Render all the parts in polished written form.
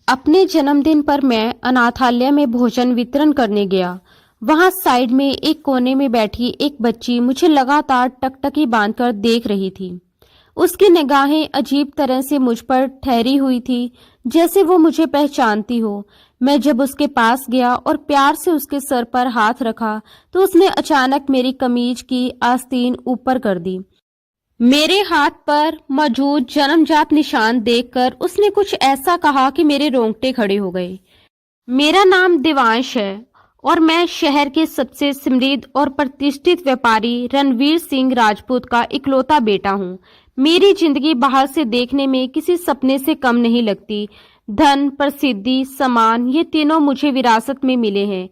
अपने जन्मदिन पर मैं अनाथालय में भोजन वितरण करने गया। वहां साइड में एक कोने में बैठी एक बच्ची मुझे लगातार टकटकी बांधकर देख रही थी। उसकी निगाहें अजीब तरह से मुझ पर ठहरी हुई थी, जैसे वो मुझे पहचानती हो। मैं जब उसके पास गया और प्यार से उसके सर पर हाथ रखा, तो उसने अचानक मेरी कमीज की आस्तीन ऊपर कर दी। मेरे हाथ पर मौजूद जन्मजात निशान देखकर उसने कुछ ऐसा कहा कि मेरे रोंगटे खड़े हो गए। मेरा नाम देवांश है और मैं शहर के सबसे समृद्ध और प्रतिष्ठित व्यापारी रणवीर सिंह राजपूत का इकलौता बेटा हूँ। मेरी जिंदगी बाहर से देखने में किसी सपने से कम नहीं लगती। धन, प्रसिद्धि, सम्मान, ये तीनों मुझे विरासत में मिले हैं।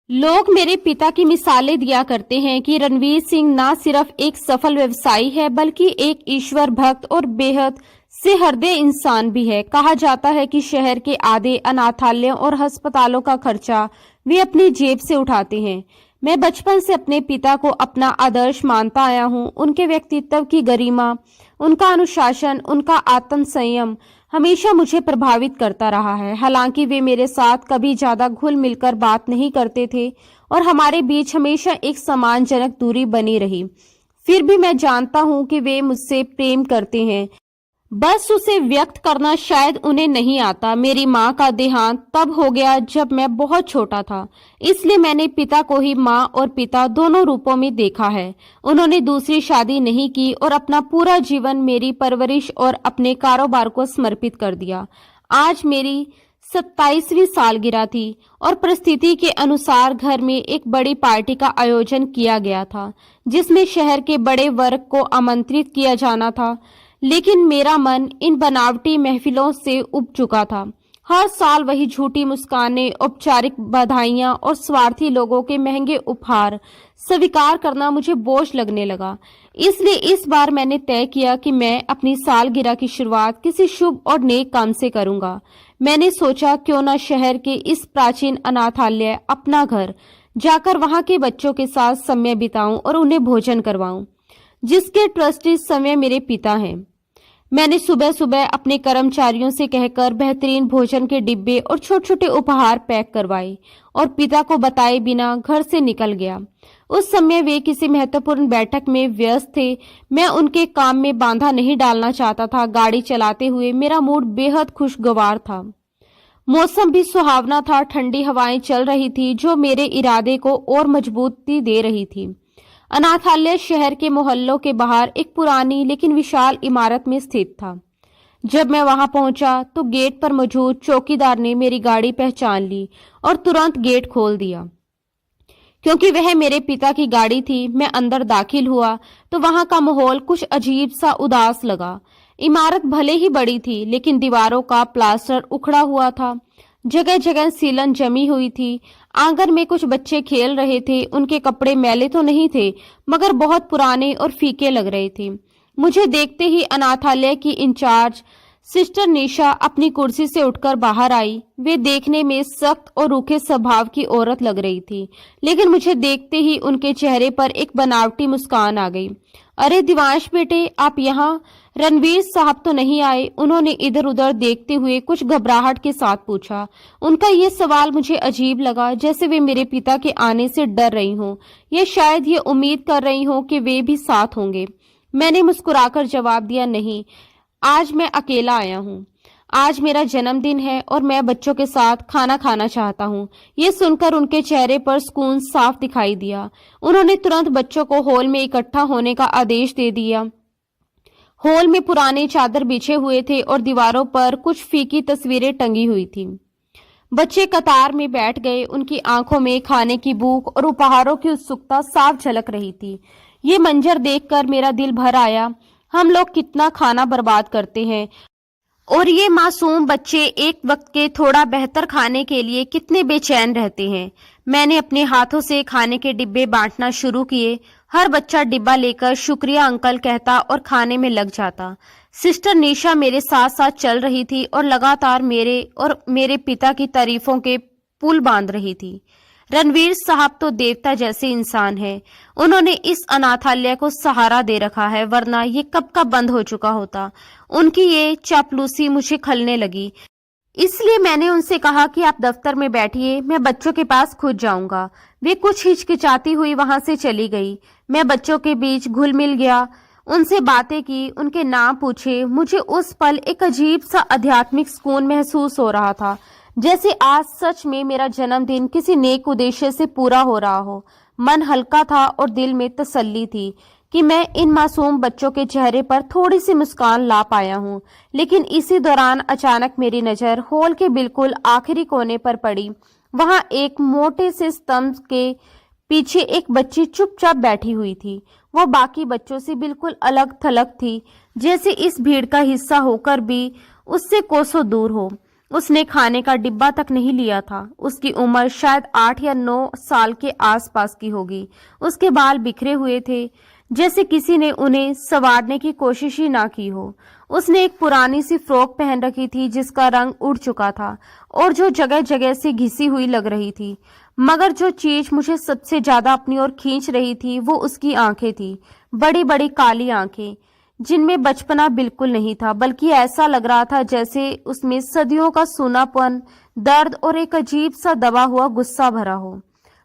लोग मेरे पिता की मिसालें दिया करते हैं कि रणवीर सिंह न सिर्फ एक सफल व्यवसायी है, बल्कि एक ईश्वर भक्त और बेहद से हृदय इंसान भी है। कहा जाता है कि शहर के आधे अनाथालयों और अस्पतालों का खर्चा वे अपनी जेब से उठाते हैं। मैं बचपन से अपने पिता को अपना आदर्श मानता आया हूँ। उनके व्यक्तित्व की गरिमा, उनका अनुशासन, उनका आत्म संयम हमेशा मुझे प्रभावित करता रहा है। हालांकि वे मेरे साथ कभी ज्यादा घुल मिलकर बात नहीं करते थे और हमारे बीच हमेशा एक सम्मानजनक दूरी बनी रही, फिर भी मैं जानता हूँ कि वे मुझसे प्रेम करते हैं। बस उसे व्यक्त करना शायद उन्हें नहीं आता। मेरी माँ का देहांत तब हो गया जब मैं बहुत छोटा था, इसलिए मैंने पिता को ही माँ और पिता दोनों रूपों में देखा है। उन्होंने दूसरी शादी नहीं की और अपना पूरा जीवन मेरी परवरिश और अपने कारोबार को समर्पित कर दिया। आज मेरी 27वीं सालगिरह थी और परिस्थिति के अनुसार घर में एक बड़ी पार्टी का आयोजन किया गया था, जिसमें शहर के बड़े वर्ग को आमंत्रित किया जाना था। लेकिन मेरा मन इन बनावटी महफिलों से उब चुका था। हर साल वही झूठी मुस्कानें, औपचारिक बधाइयां और स्वार्थी लोगों के महंगे उपहार स्वीकार करना मुझे बोझ लगने लगा। इसलिए इस बार मैंने तय किया कि मैं अपनी सालगिरह की शुरुआत किसी शुभ और नेक काम से करूंगा। मैंने सोचा क्यों न शहर के इस प्राचीन अनाथालय, अपना घर, जाकर वहां के बच्चों के साथ समय बिताऊं और उन्हें भोजन करवाऊं, जिसके ट्रस्टी इस समय मेरे पिता हैं। मैंने सुबह सुबह अपने कर्मचारियों से कहकर बेहतरीन भोजन के डिब्बे और छोटे छोटे उपहार पैक करवाए और पिता को बताए बिना घर से निकल गया। उस समय वे किसी महत्वपूर्ण बैठक में व्यस्त थे। मैं उनके काम में बाधा नहीं डालना चाहता था। गाड़ी चलाते हुए मेरा मूड बेहद खुशगवार था। मौसम भी सुहावना था। ठंडी हवाएं चल रही थी जो मेरे इरादे को और मजबूती दे रही थी। अनाथालय शहर के मोहल्लों के बाहर एक पुरानी लेकिन विशाल इमारत में स्थित था। जब मैं वहां पहुंचा तो गेट पर मौजूद चौकीदार ने मेरी गाड़ी पहचान ली और तुरंत गेट खोल दिया। क्योंकि वह मेरे पिता की गाड़ी थी, मैं अंदर दाखिल हुआ तो वहां का माहौल कुछ अजीब सा उदास लगा। इमारत भले ही बड़ी थी, लेकिन दीवारों का प्लास्टर उखड़ा हुआ था। जगह जगह सीलन जमी हुई थी। आंगन में कुछ बच्चे खेल रहे थे। उनके कपड़े मैले तो नहीं थे, मगर बहुत पुराने और फीके लग रहे थे। मुझे देखते ही अनाथालय की इंचार्ज सिस्टर निशा अपनी कुर्सी से उठकर बाहर आई। वे देखने में सख्त और रूखे स्वभाव की औरत लग रही थी, लेकिन मुझे देखते ही उनके चेहरे पर एक बनावटी मुस्कान आ गई। अरे दिवांश बेटे, आप यहाँ? रणवीर साहब तो नहीं आए? उन्होंने इधर उधर देखते हुए कुछ घबराहट के साथ पूछा। उनका ये सवाल मुझे अजीब लगा, जैसे वे मेरे पिता के आने से डर रही हों या शायद ये उम्मीद कर रही हों कि वे भी साथ होंगे। मैंने मुस्कुराकर जवाब दिया, नहीं, आज मैं अकेला आया हूँ। आज मेरा जन्मदिन है और मैं बच्चों के साथ खाना खाना चाहता हूँ। ये सुनकर उनके चेहरे पर सुकून साफ दिखाई दिया। उन्होंने तुरंत बच्चों को हॉल में इकट्ठा होने का आदेश दे दिया। हॉल में पुराने चादर बिछे हुए थे और दीवारों पर कुछ फीकी तस्वीरें टंगी हुई थी। बच्चे कतार में बैठ गए। उनकी आंखों में खाने की भूख और उपहारों की उत्सुकता साफ झलक रही थी। ये मंजर देखकर मेरा दिल भर आया। हम लोग कितना खाना बर्बाद करते हैं और ये मासूम बच्चे एक वक्त के थोड़ा बेहतर खाने के लिए कितने बेचैन रहते हैं। मैंने अपने हाथों से खाने के डिब्बे बांटना शुरू किए। हर बच्चा डिब्बा लेकर शुक्रिया अंकल कहता और खाने में लग जाता। सिस्टर निशा मेरे साथ साथ चल रही थी और लगातार मेरे और मेरे पिता की तारीफों के पुल बांध रही थी। रणवीर साहब तो देवता जैसे इंसान है। उन्होंने इस अनाथालय को सहारा दे रखा है, वरना ये कब का बंद हो चुका होता। उनकी ये चापलूसी मुझे खलने लगी। इसलिए मैंने उनसे कहा कि आप दफ्तर में बैठिए, मैं बच्चों के पास खुद जाऊंगा। वे कुछ हिचकिचाती हुई वहां से चली गई। मैं बच्चों के बीच घुल मिल गया, उनसे बातें की, उनके नाम पूछे। मुझे उस पल एक अजीब सा आध्यात्मिक सुकून महसूस हो रहा था, जैसे आज सच में मेरा जन्मदिन किसी नेक उद्देश्य से पूरा हो रहा हो। मन हल्का था और दिल में तसल्ली थी कि मैं इन मासूम बच्चों के चेहरे पर थोड़ी सी मुस्कान ला पाया हूँ। लेकिन इसी दौरान अचानक मेरी नजर हॉल के बिल्कुल आखिरी कोने पर पड़ी। वहां एक मोटे से स्तंभ के पीछे एक बच्ची चुपचाप बैठी हुई थी। वह बाकी बच्चों से बिल्कुल अलग थलग थी, जैसे इस भीड़ का हिस्सा होकर भी उससे कोसों दूर हो। उसने खाने का डिब्बा तक नहीं लिया था। उसकी उम्र शायद 8 या 9 साल के आसपास की होगी। उसके बाल बिखरे हुए थे, जैसे किसी ने उन्हें संवारने की कोशिश ही ना की हो। उसने एक पुरानी सी फ्रॉक पहन रखी थी जिसका रंग उड़ चुका था और जो जगह जगह से घिसी हुई लग रही थी। मगर जो चीज मुझे सबसे ज्यादा अपनी ओर खींच रही थी वो उसकी आंखें थी। बड़ी बड़ी काली आंखें जिनमें बचपना बिल्कुल नहीं था, बल्कि ऐसा लग रहा था जैसे उसमें सदियों का सूनापन, दर्द और एक अजीब सा दबा हुआ गुस्सा भरा हो।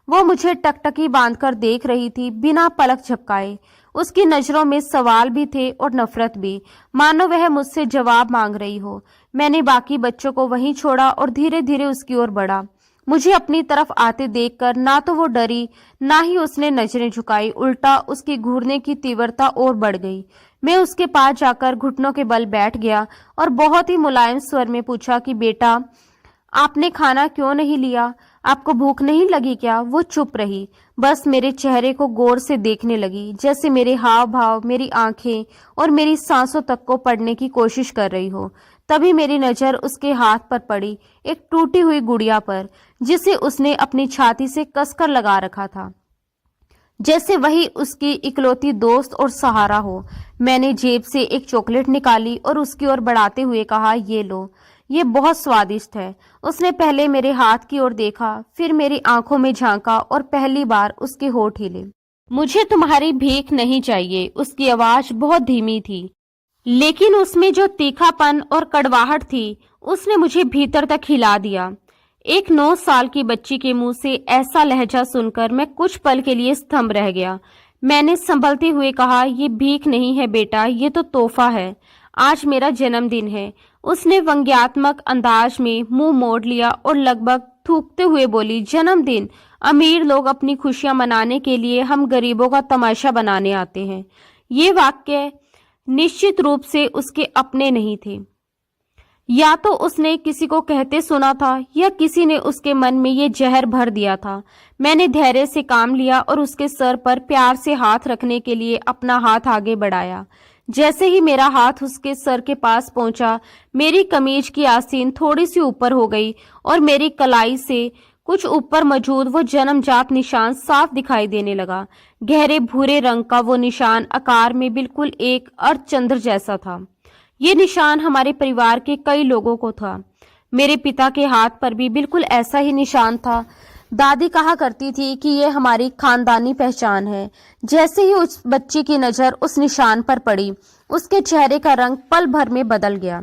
वो मुझे टकटकी बांधकर देख रही थी, बिना पलक झपकाए। उसकी नजरों में सवाल भी थे और नफरत भी, मानो वह मुझसे जवाब मांग रही हो। मैंने बाकी बच्चों को वहीं छोड़ा और धीरे धीरे उसकी ओर बढ़ा। मुझे अपनी तरफ आते देखकर ना तो वो डरी, ना ही उसने नजरें झुकाई। उल्टा उसकी घूरने की तीव्रता और बढ़ गई। मैं उसके पास जाकर घुटनों के बल बैठ गया और बहुत ही मुलायम स्वर में पूछा कि बेटा, आपने खाना क्यों नहीं लिया? आपको भूख नहीं लगी क्या? वो चुप रही, बस मेरे चेहरे को गौर से देखने लगी, जैसे मेरे हाव भाव, मेरी आंखें और मेरी सांसों तक को पढ़ने की कोशिश कर रही हो। तभी मेरी नजर उसके हाथ पर पड़ी, एक टूटी हुई गुड़िया पर, जिसे उसने अपनी छाती से कसकर लगा रखा था, जैसे वही उसकी इकलौती दोस्त और सहारा हो। मैंने जेब से एक चॉकलेट निकाली और उसकी ओर बढ़ाते हुए कहा, ये लो, ये बहुत स्वादिष्ट है। उसने पहले मेरे हाथ की ओर देखा, फिर मेरी आंखों में झांका और पहली बार उसके होठ हिले। मुझे तुम्हारी भीख नहीं चाहिए। उसकी आवाज बहुत धीमी थी, लेकिन उसमें जो तीखापन और कड़वाहट थी उसने मुझे भीतर तक हिला दिया। एक 9 साल की बच्ची के मुंह से ऐसा लहजा सुनकर मैं कुछ पल के लिए स्तंभ रह गया। मैंने संभलते हुए कहा, ये भीख नहीं है बेटा, ये तो तोहफा है। आज मेरा जन्मदिन है। उसने व्यंग्यात्मक अंदाज में मुंह मोड़ लिया और लगभग थूकते हुए बोली, जन्मदिन? अमीर लोग अपनी खुशियां मनाने के लिए हम गरीबों का तमाशा बनाने आते हैं। ये वाक्य निश्चित रूप से उसके अपने नहीं थे। या तो उसने किसी को कहते सुना था या किसी ने उसके मन में ये जहर भर दिया था। मैंने धैर्य से काम लिया और उसके सर पर प्यार से हाथ रखने के लिए अपना हाथ आगे बढ़ाया। जैसे ही मेरा हाथ उसके सर के पास पहुंचा, मेरी कमीज की आस्तीन थोड़ी सी ऊपर हो गई और मेरी कलाई से कुछ ऊपर मौजूद वो जन्मजात निशान साफ दिखाई देने लगा। गहरे भूरे रंग का वो निशान आकार में बिल्कुल एक अर्धचंद्र जैसा था। ये निशान हमारे परिवार के कई लोगों को था। मेरे पिता के हाथ पर भी बिल्कुल ऐसा ही निशान था। दादी कहा करती थी कि ये हमारी खानदानी पहचान है। जैसे ही उस बच्ची की नजर उस निशान पर पड़ी, उसके चेहरे का रंग पल भर में बदल गया।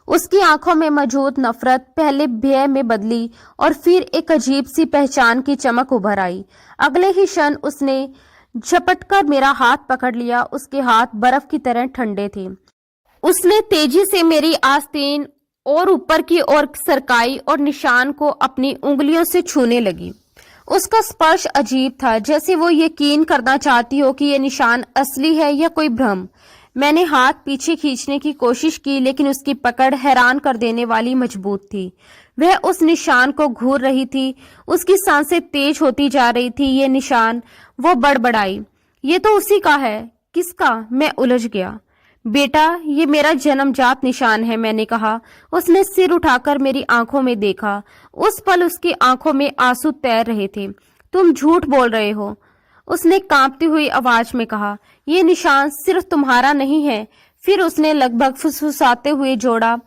उसकी आंखों में मौजूद नफरत पहले भय में बदली और फिर एक अजीब सी पहचान की चमक उभर आई। अगले ही क्षण उसने झपटकर मेरा हाथ पकड़ लिया। उसके हाथ बर्फ की तरह ठंडे थे। उसने तेजी से मेरी आस्तीन और ऊपर की ओर सरकाई और निशान को अपनी उंगलियों से छूने लगी। उसका स्पर्श अजीब था, जैसे वो यकीन करना चाहती हो कि ये निशान असली है या कोई भ्रम। मैंने हाथ पीछे खींचने की कोशिश की, लेकिन उसकी पकड़ हैरान कर देने वाली मजबूत थी। वह उस निशान को घूर रही थी। उसकी सांसें तेज होती जा रही थी। ये निशान, वो बड़बड़ाई, ये तो उसी का है। किसका? मैं उलझ गया। बेटा, ये मेरा जन्मजात निशान है, मैंने कहा। उसने सिर उठाकर मेरी आंखों में देखा। उस पल उसकी आंखों में आंसू तैर रहे थे। तुम झूठ बोल रहे हो, उसने कांपती हुई आवाज में कहा। ये निशान सिर्फ तुम्हारा नहीं है। फिर उसने लगभग फुसफुसाते हुए जोड़ा,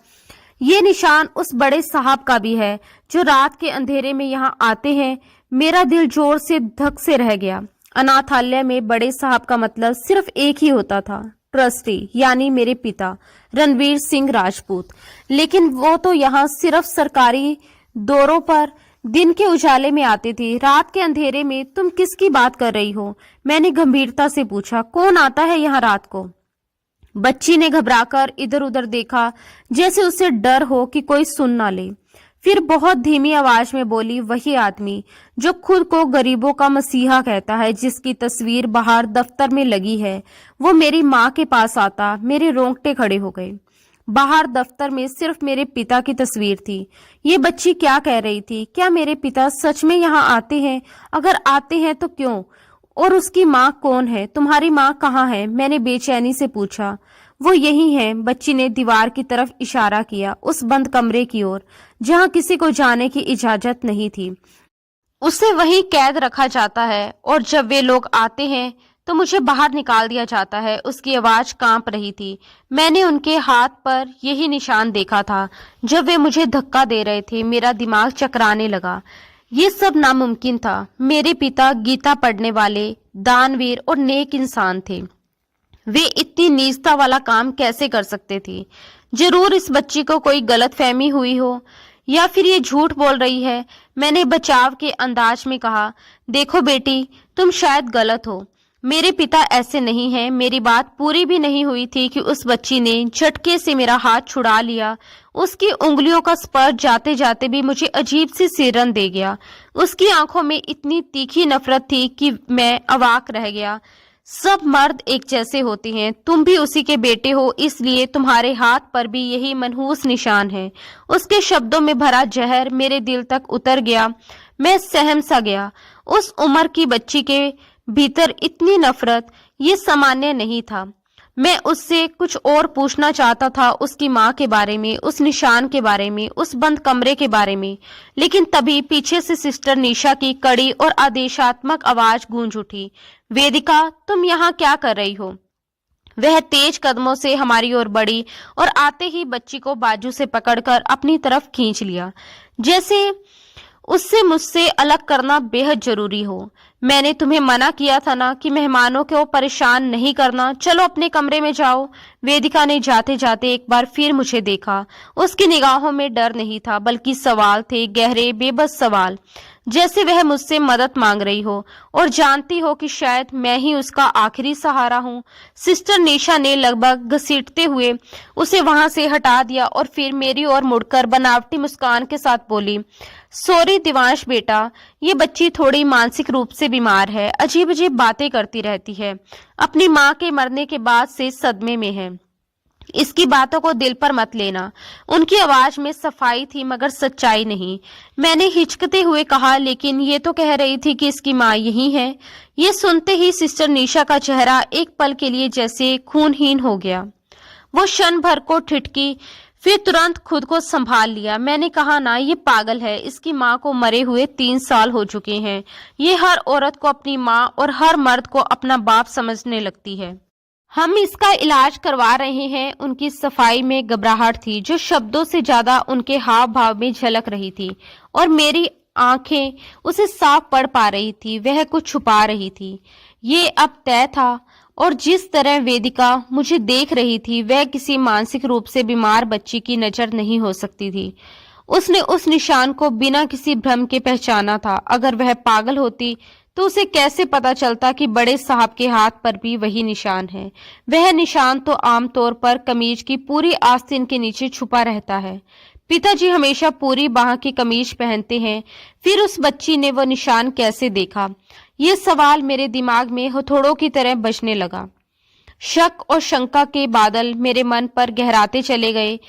ये निशान उस बड़े साहब का भी है जो रात के अंधेरे में यहाँ आते हैं। मेरा दिल जोर से धक से रह गया। अनाथालय में बड़े साहब का मतलब सिर्फ एक ही होता था, ट्रस्टी यानी मेरे पिता रणवीर सिंह राजपूत। लेकिन वो तो यहाँ सिर्फ सरकारी दौरों पर दिन के उजाले में आते थे, रात के अंधेरे में तुम किसकी बात कर रही हो? मैंने गंभीरता से पूछा। कौन आता है यहाँ रात को? बच्ची ने घबराकर इधर उधर देखा, जैसे उसे डर हो कि कोई सुन ना ले। फिर बहुत धीमी आवाज में बोली, वही आदमी जो खुद को गरीबों का मसीहा कहता है, जिसकी तस्वीर बाहर दफ्तर में लगी है, वो मेरी माँ के पास आता। मेरे रोंगटे खड़े हो गए। बाहर दफ्तर में सिर्फ मेरे पिता की तस्वीर थी। ये बच्ची क्या कह रही थी? क्या मेरे पिता सच में यहाँ आते हैं? अगर आते हैं तो क्यों? और उसकी माँ कौन है? तुम्हारी माँ कहाँ है? मैंने बेचैनी से पूछा। वो यही है। बच्ची ने दीवार की तरफ इशारा किया, उस बंद कमरे की ओर जहाँ किसी को जाने की इजाजत नहीं थी। उसे वहीं कैद रखा जाता है और जब वे लोग आते हैं तो मुझे बाहर निकाल दिया जाता है। उसकी आवाज कांप रही थी। मैंने उनके हाथ पर यही निशान देखा था जब वे मुझे धक्का दे रहे थे। मेरा दिमाग चकराने लगा। ये सब नामुमकिन था। मेरे पिता गीता पढ़ने वाले, दानवीर और नेक इंसान थे। वे इतनी नीचता वाला काम कैसे कर सकते थे? जरूर इस बच्ची को कोई गलतफहमी हुई हो, या फिर ये झूठ बोल रही है। मैंने बचाव के अंदाज में कहा, देखो बेटी, तुम शायद गलत हो। मेरे पिता ऐसे नहीं हैं। मेरी बात पूरी भी नहीं हुई थी कि उस बच्ची ने झटके से मेरा हाथ छुड़ा लिया। उसकी उंगलियों का स्पर्श जाते जाते भी मुझे अजीब सी सिरन दे गया। उसकी आंखों में इतनी तीखी नफरत थी कि मैं अवाक रह गया। सब मर्द एक जैसे होते हैं, तुम भी उसी के बेटे हो, इसलिए तुम्हारे हाथ पर भी यही मनहूस निशान है। उसके शब्दों में भरा जहर मेरे दिल तक उतर गया। मैं सहम सा गया। उस उम्र की बच्ची के भीतर इतनी नफरत, ये सामान्य नहीं था। मैं उससे कुछ और पूछना चाहता था, उसकी माँ के बारे में, उस निशान के बारे में, उस बंद कमरे के बारे में। लेकिन तभी पीछे से सिस्टर निशा की कड़ी और आदेशात्मक आवाज गूंज उठी, वेदिका, तुम यहाँ क्या कर रही हो? वह तेज कदमों से हमारी ओर बढ़ी और आते ही बच्ची को बाजू से पकड़कर अपनी तरफ खींच लिया, जैसे उससे मुझसे अलग करना बेहद जरूरी हो। मैंने तुम्हें मना किया था ना कि मेहमानों को परेशान नहीं करना। चलो अपने कमरे में जाओ। वेदिका ने जाते जाते एक बार फिर मुझे देखा। उसकी निगाहों में डर नहीं था, बल्कि सवाल थे, गहरे बेबस सवाल, जैसे वह मुझसे मदद मांग रही हो और जानती हो कि शायद मैं ही उसका आखिरी सहारा हूँ। सिस्टर निशा ने लगभग घसीटते हुए उसे वहां से हटा दिया और फिर मेरी ओर मुड़कर बनावटी मुस्कान के साथ बोली, सॉरी दिवांश बेटा, ये बच्ची थोड़ी मानसिक रूप से बीमार है, अजीब अजीब बातें करती रहती है, अपनी माँ के मरने के बाद से सदमे में है। इसकी बातों को दिल पर मत लेना। उनकी आवाज में सफाई थी मगर सच्चाई नहीं। मैंने हिचकते हुए कहा, लेकिन ये तो कह रही थी कि इसकी माँ यही है। ये सुनते ही सिस्टर निशा का चेहरा एक पल के लिए जैसे खूनहीन हो गया। वो क्षण भर को ठिठकी, फिर तुरंत खुद को संभाल लिया। मैंने कहा ना, ये पागल है। इसकी माँ को मरे हुए 3 साल हो चुके हैं। ये हर औरत को अपनी माँ और हर मर्द को अपना बाप समझने लगती है। हम इसका इलाज करवा रहे हैं। उनकी सफाई में घबराहट थी जो शब्दों से ज्यादा उनके हाव भाव में झलक रही थी, और मेरी आंखें उसे साफ पढ़ पा रही थी। वह कुछ छुपा रही थी, ये अब तय था। और जिस तरह वेदिका मुझे देख रही थी, वह किसी मानसिक रूप से बीमार बच्ची की नजर नहीं हो सकती थी। उसने उस निशान को बिना किसी भ्रम के पहचाना था। अगर वह पागल होती तो उसे कैसे पता चलता कि बड़े साहब के हाथ पर भी वही निशान है। वह निशान तो आमतौर पर कमीज की पूरी आस्तीन के नीचे छुपा रहता है। पिताजी हमेशा पूरी बाह की कमीज पहनते हैं। फिर उस बच्ची ने वो निशान कैसे देखा? ये सवाल मेरे दिमाग में हथौड़ों की तरह बजने लगा। शक और शंका के बादल मेरे मन पर गहराते चले गए।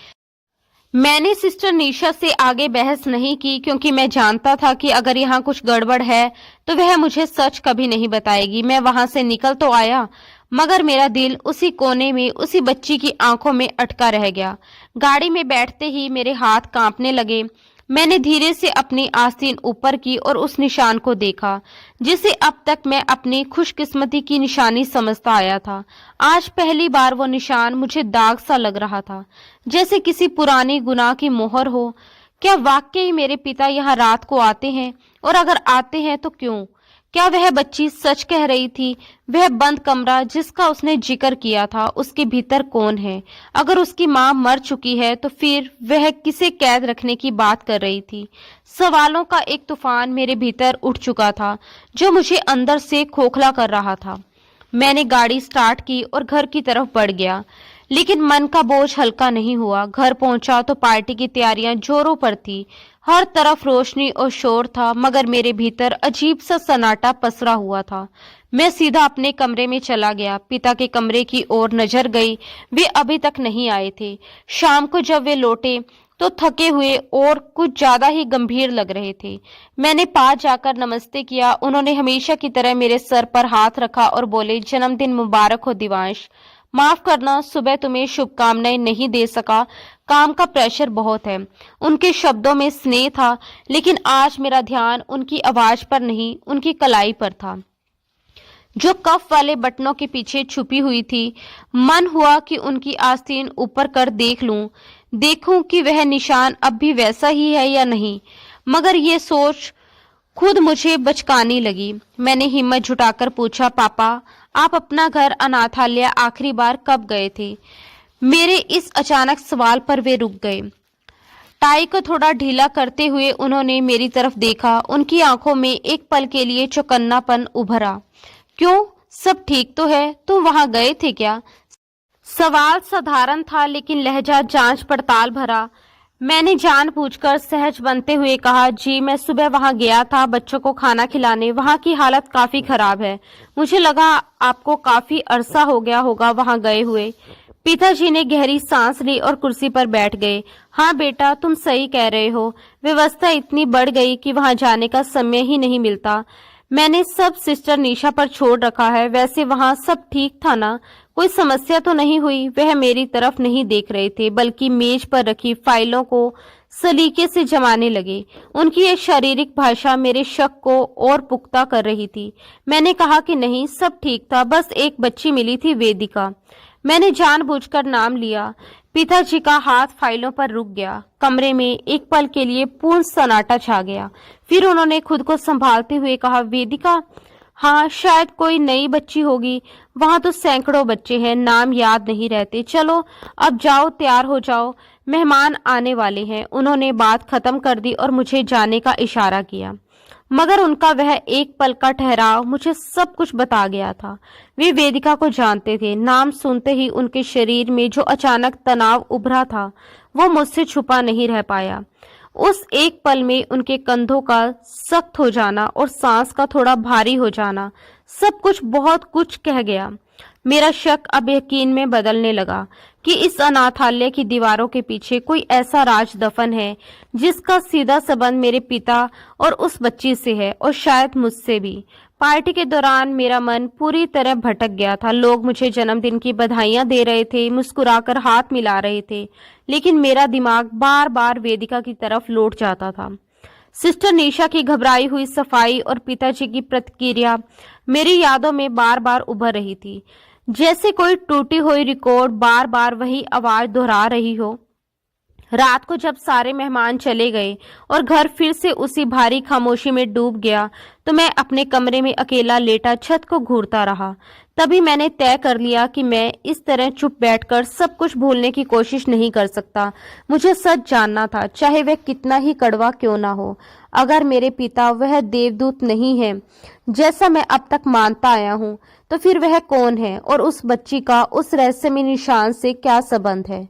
मैंने सिस्टर निशा से आगे बहस नहीं की, क्योंकि मैं जानता था कि अगर यहाँ कुछ गड़बड़ है तो वह मुझे सच कभी नहीं बताएगी। मैं वहां से निकल तो आया, मगर मेरा दिल उसी कोने में, उसी बच्ची की आंखों में अटका रह गया। गाड़ी में बैठते ही मेरे हाथ कांपने लगे। मैंने धीरे से अपनी आस्तीन ऊपर की और उस निशान को देखा, जिसे अब तक मैं अपनी खुशकिस्मती की निशानी समझता आया था। आज पहली बार वो निशान मुझे दाग सा लग रहा था, जैसे किसी पुरानी गुनाह की मोहर हो। क्या वाकई मेरे पिता यहाँ रात को आते हैं? और अगर आते हैं तो क्यों? क्या वह बच्ची सच कह रही थी? वह बंद कमरा जिसका उसने जिक्र किया था, उसके भीतर कौन है? अगर उसकी मां मर चुकी है तो फिर वह किसे कैद रखने की बात कर रही थी? सवालों का एक तूफान मेरे भीतर उठ चुका था, जो मुझे अंदर से खोखला कर रहा था। मैंने गाड़ी स्टार्ट की और घर की तरफ बढ़ गया, लेकिन मन का बोझ हल्का नहीं हुआ। घर पहुंचा तो पार्टी की तैयारियां जोरों पर थी। हर तरफ रोशनी और शोर था, मगर मेरे भीतर अजीब सा सन्नाटा पसरा हुआ था। मैं सीधा अपने कमरे में चला गया। पिता के कमरे की ओर नजर गई। वे अभी तक नहीं आए थे। शाम को जब वे लौटे तो थके हुए और कुछ ज्यादा ही गंभीर लग रहे थे। मैंने पास जाकर नमस्ते किया। उन्होंने हमेशा की तरह मेरे सर पर हाथ रखा और बोले, जन्मदिन मुबारक हो दिवांश। माफ करना, सुबह तुम्हें शुभकामनाएं नहीं दे सका, काम का प्रेशर बहुत है। उनके शब्दों में स्नेह था, लेकिन आज मेरा ध्यान उनकी आवाज पर नहीं, उनकी कलाई पर था, जो कफ वाले बटनों के पीछे छुपी हुई थी। मन हुआ कि उनकी आस्तीन ऊपर कर देख लूं, देखूं कि वह निशान अब भी वैसा ही है या नहीं, मगर ये सोच खुद मुझे बचकानी लगी। मैंने हिम्मत जुटाकर पूछा, पापा, आप अपना घर अनाथालय आखिरी बार कब गए थे? मेरे इस अचानक सवाल पर वे रुक गए। टाई को थोड़ा ढीला करते हुए उन्होंने मेरी तरफ देखा। उनकी आंखों में एक पल के लिए चौकन्नापन उभरा। क्यों, सब ठीक तो है? तुम वहां गए थे क्या? सवाल साधारण था, लेकिन लहजा जांच पड़ताल भरा। मैंने जानबूझकर सहज बनते हुए कहा, जी मैं सुबह वहां गया था बच्चों को खाना खिलाने। वहां की हालत काफी खराब है। मुझे लगा आपको काफी अरसा हो गया होगा वहां गए हुए। पिताजी ने गहरी सांस ली और कुर्सी पर बैठ गए। हाँ बेटा, तुम सही कह रहे हो। व्यवस्था इतनी बढ़ गई कि वहां जाने का समय ही नहीं मिलता। मैंने सब सिस्टर निशा पर छोड़ रखा है। वैसे वहां सब ठीक था ना? कोई समस्या तो नहीं हुई? वह मेरी तरफ नहीं देख रहे थे, बल्कि मेज पर रखी फाइलों को सलीके से जमाने लगे। उनकी एक शारीरिक भाषा मेरे शक को और पुख्ता कर रही थी। मैंने कहा कि नहीं, सब ठीक था, बस एक बच्ची मिली थी, वेदिका। मैंने जानबूझकर नाम लिया। पिताजी का हाथ फाइलों पर रुक गया। कमरे में एक पल के लिए पूर्ण सन्नाटा छा गया। फिर उन्होंने खुद को संभालते हुए कहा, वेदिका? हाँ, शायद कोई नई बच्ची होगी। वहां तो सैकड़ों बच्चे हैं, नाम याद नहीं रहते। चलो अब जाओ, तैयार हो जाओ, मेहमान आने वाले हैं। उन्होंने बात खत्म कर दी और मुझे जाने का इशारा किया, मगर उनका वह एक पल का ठहराव मुझे सब कुछ बता गया था। वे वेदिका को जानते थे। नाम सुनते ही उनके शरीर में जो अचानक तनाव उभरा था, वो मुझसे छुपा नहीं रह पाया। उस एक पल में उनके कंधों का सख्त हो जाना और सांस का थोड़ा भारी हो जाना, सब कुछ बहुत कुछ कह गया। मेरा शक अब यकीन में बदलने लगा कि इस अनाथालय की दीवारों के पीछे कोई ऐसा राज दफन है जिसका सीधा संबंध मेरे पिता और उस बच्ची से है, और शायद मुझसे भी। पार्टी के दौरान मेरा मन पूरी तरह भटक गया था। लोग मुझे जन्मदिन की बधाइयां दे रहे थे, मुस्कुराकर हाथ मिला रहे थे, लेकिन मेरा दिमाग बार बार वेदिका की तरफ लौट जाता था। सिस्टर निशा की घबराई हुई सफाई और पिताजी की प्रतिक्रिया मेरी यादों में बार बार उभर रही थी, जैसे कोई टूटी हुई रिकॉर्ड बार बार वही आवाज दोहरा रही हो। रात को जब सारे मेहमान चले गए और घर फिर से उसी भारी खामोशी में डूब गया, तो मैं अपने कमरे में अकेला लेटा छत को घूरता रहा। तभी मैंने तय कर लिया कि मैं इस तरह चुप बैठकर सब कुछ भूलने की कोशिश नहीं कर सकता। मुझे सच जानना था, चाहे वह कितना ही कड़वा क्यों ना हो। अगर मेरे पिता वह देवदूत नहीं है जैसा मैं अब तक मानता आया हूँ, तो फिर वह कौन है, और उस बच्ची का उस रहस्यमय निशान से क्या संबंध है?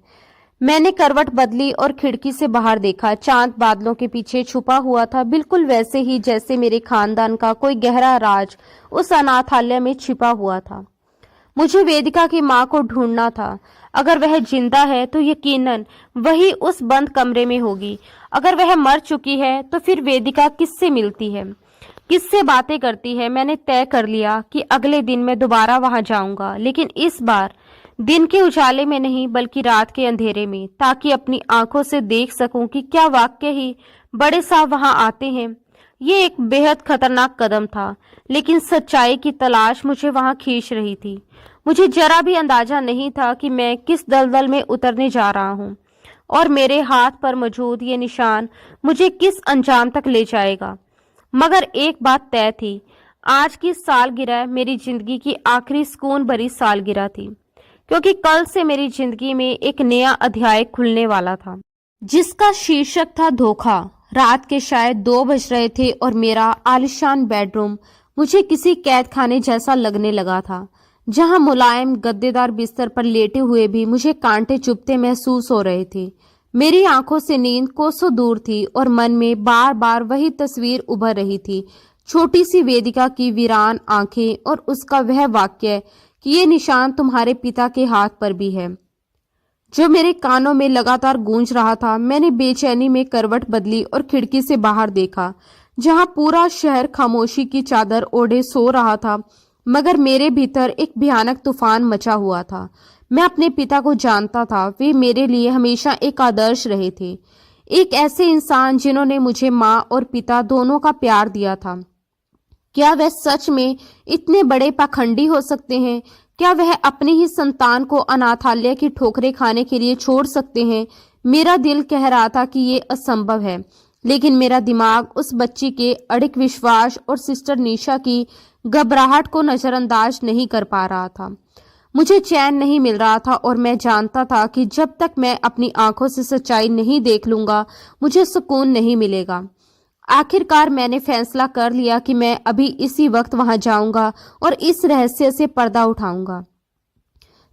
मैंने करवट बदली और खिड़की से बाहर देखा। चांद बादलों के पीछे छुपा हुआ था, बिल्कुल वैसे ही जैसे मेरे खानदान का कोई गहरा राज उस अनाथालय में छिपा हुआ था। मुझे वेदिका की मां को ढूंढना था। अगर वह जिंदा है तो यकीनन वही उस बंद कमरे में होगी। अगर वह मर चुकी है तो फिर वेदिका किससे मिलती है, किससे बातें करती है? मैंने तय कर लिया कि अगले दिन मैं दोबारा वहां जाऊंगा, लेकिन इस बार दिन के उजाले में नहीं, बल्कि रात के अंधेरे में, ताकि अपनी आंखों से देख सकूं कि क्या वाकई ही बड़े साहब वहां आते हैं। ये एक बेहद खतरनाक कदम था, लेकिन सच्चाई की तलाश मुझे वहां खींच रही थी। मुझे जरा भी अंदाजा नहीं था कि मैं किस दलदल में उतरने जा रहा हूं, और मेरे हाथ पर मौजूद ये निशान मुझे किस अंजाम तक ले जाएगा। मगर एक बात तय थी, आज की सालगिरह मेरी जिंदगी की आखिरी सुकून भरी सालगिरह थी, क्योंकि कल से मेरी जिंदगी में एक नया अध्याय खुलने वाला था, जिसका शीर्षक था धोखा। रात के शायद 2 बज रहे थे और मेरा आलिशान बेडरूम मुझे किसी कैद खाने जैसा लगने लगा था, जहां मुलायम गद्देदार बिस्तर पर लेटे हुए भी मुझे कांटे चुभते महसूस हो रहे थे। मेरी आंखों से नींद कोसों दूर थी और मन में बार बार वही तस्वीर उभर रही थी, छोटी सी वेदिका की वीरान आंखें और उसका वह वाक्य कि ये निशान तुम्हारे पिता के हाथ पर भी है, जो मेरे कानों में लगातार गूंज रहा था। मैंने बेचैनी में करवट बदली और खिड़की से बाहर देखा, जहां पूरा शहर खामोशी की चादर ओढ़े सो रहा था, मगर मेरे भीतर एक भयानक तूफान मचा हुआ था। मैं अपने पिता को जानता था। वे मेरे लिए हमेशा एक आदर्श रहे थे, एक ऐसे इंसान जिन्होंने मुझे माँ और पिता दोनों का प्यार दिया था। क्या वह सच में इतने बड़े पाखंडी हो सकते हैं? क्या वह अपनी ही संतान को अनाथालय की ठोकरें खाने के लिए छोड़ सकते हैं? मेरा दिल कह रहा था कि ये असंभव है, लेकिन मेरा दिमाग उस बच्ची के अड़िग विश्वास और सिस्टर निशा की घबराहट को नजरअंदाज नहीं कर पा रहा था। मुझे चैन नहीं मिल रहा था और मैं जानता था कि जब तक मैं अपनी आंखों से सच्चाई नहीं देख लूंगा, मुझे सुकून नहीं मिलेगा। आखिरकार मैंने फैसला कर लिया कि मैं अभी इसी वक्त वहां जाऊंगा और इस रहस्य से पर्दा उठाऊंगा।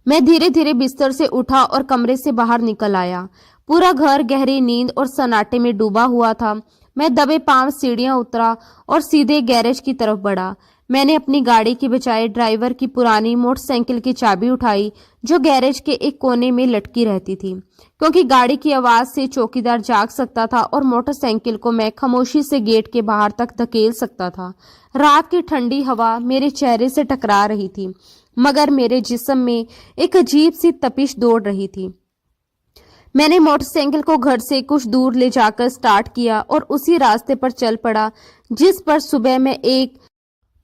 मैं धीरे धीरे बिस्तर से उठा और कमरे से बाहर निकल आया। पूरा घर गहरी नींद और सन्नाटे में डूबा हुआ था। मैं दबे पांव सीढ़ियां उतरा और सीधे गैरेज की तरफ बढ़ा। मैंने अपनी गाड़ी की बजाय ड्राइवर की पुरानी मोटरसाइकिल की चाबी उठाई, जो गैरेज के एक कोने में लटकी रहती थी, क्योंकि गाड़ी की आवाज से चौकीदार जाग सकता था और मोटरसाइकिल को मैं खामोशी से गेट के बाहर तक धकेल सकता था। रात की ठंडी हवा मेरे चेहरे से टकरा रही थी, मगर मेरे जिस्म में एक अजीब सी तपिश दौड़ रही थी। मैंने मोटरसाइकिल को घर से कुछ दूर ले जाकर स्टार्ट किया और उसी रास्ते पर चल पड़ा जिस पर सुबह मैं एक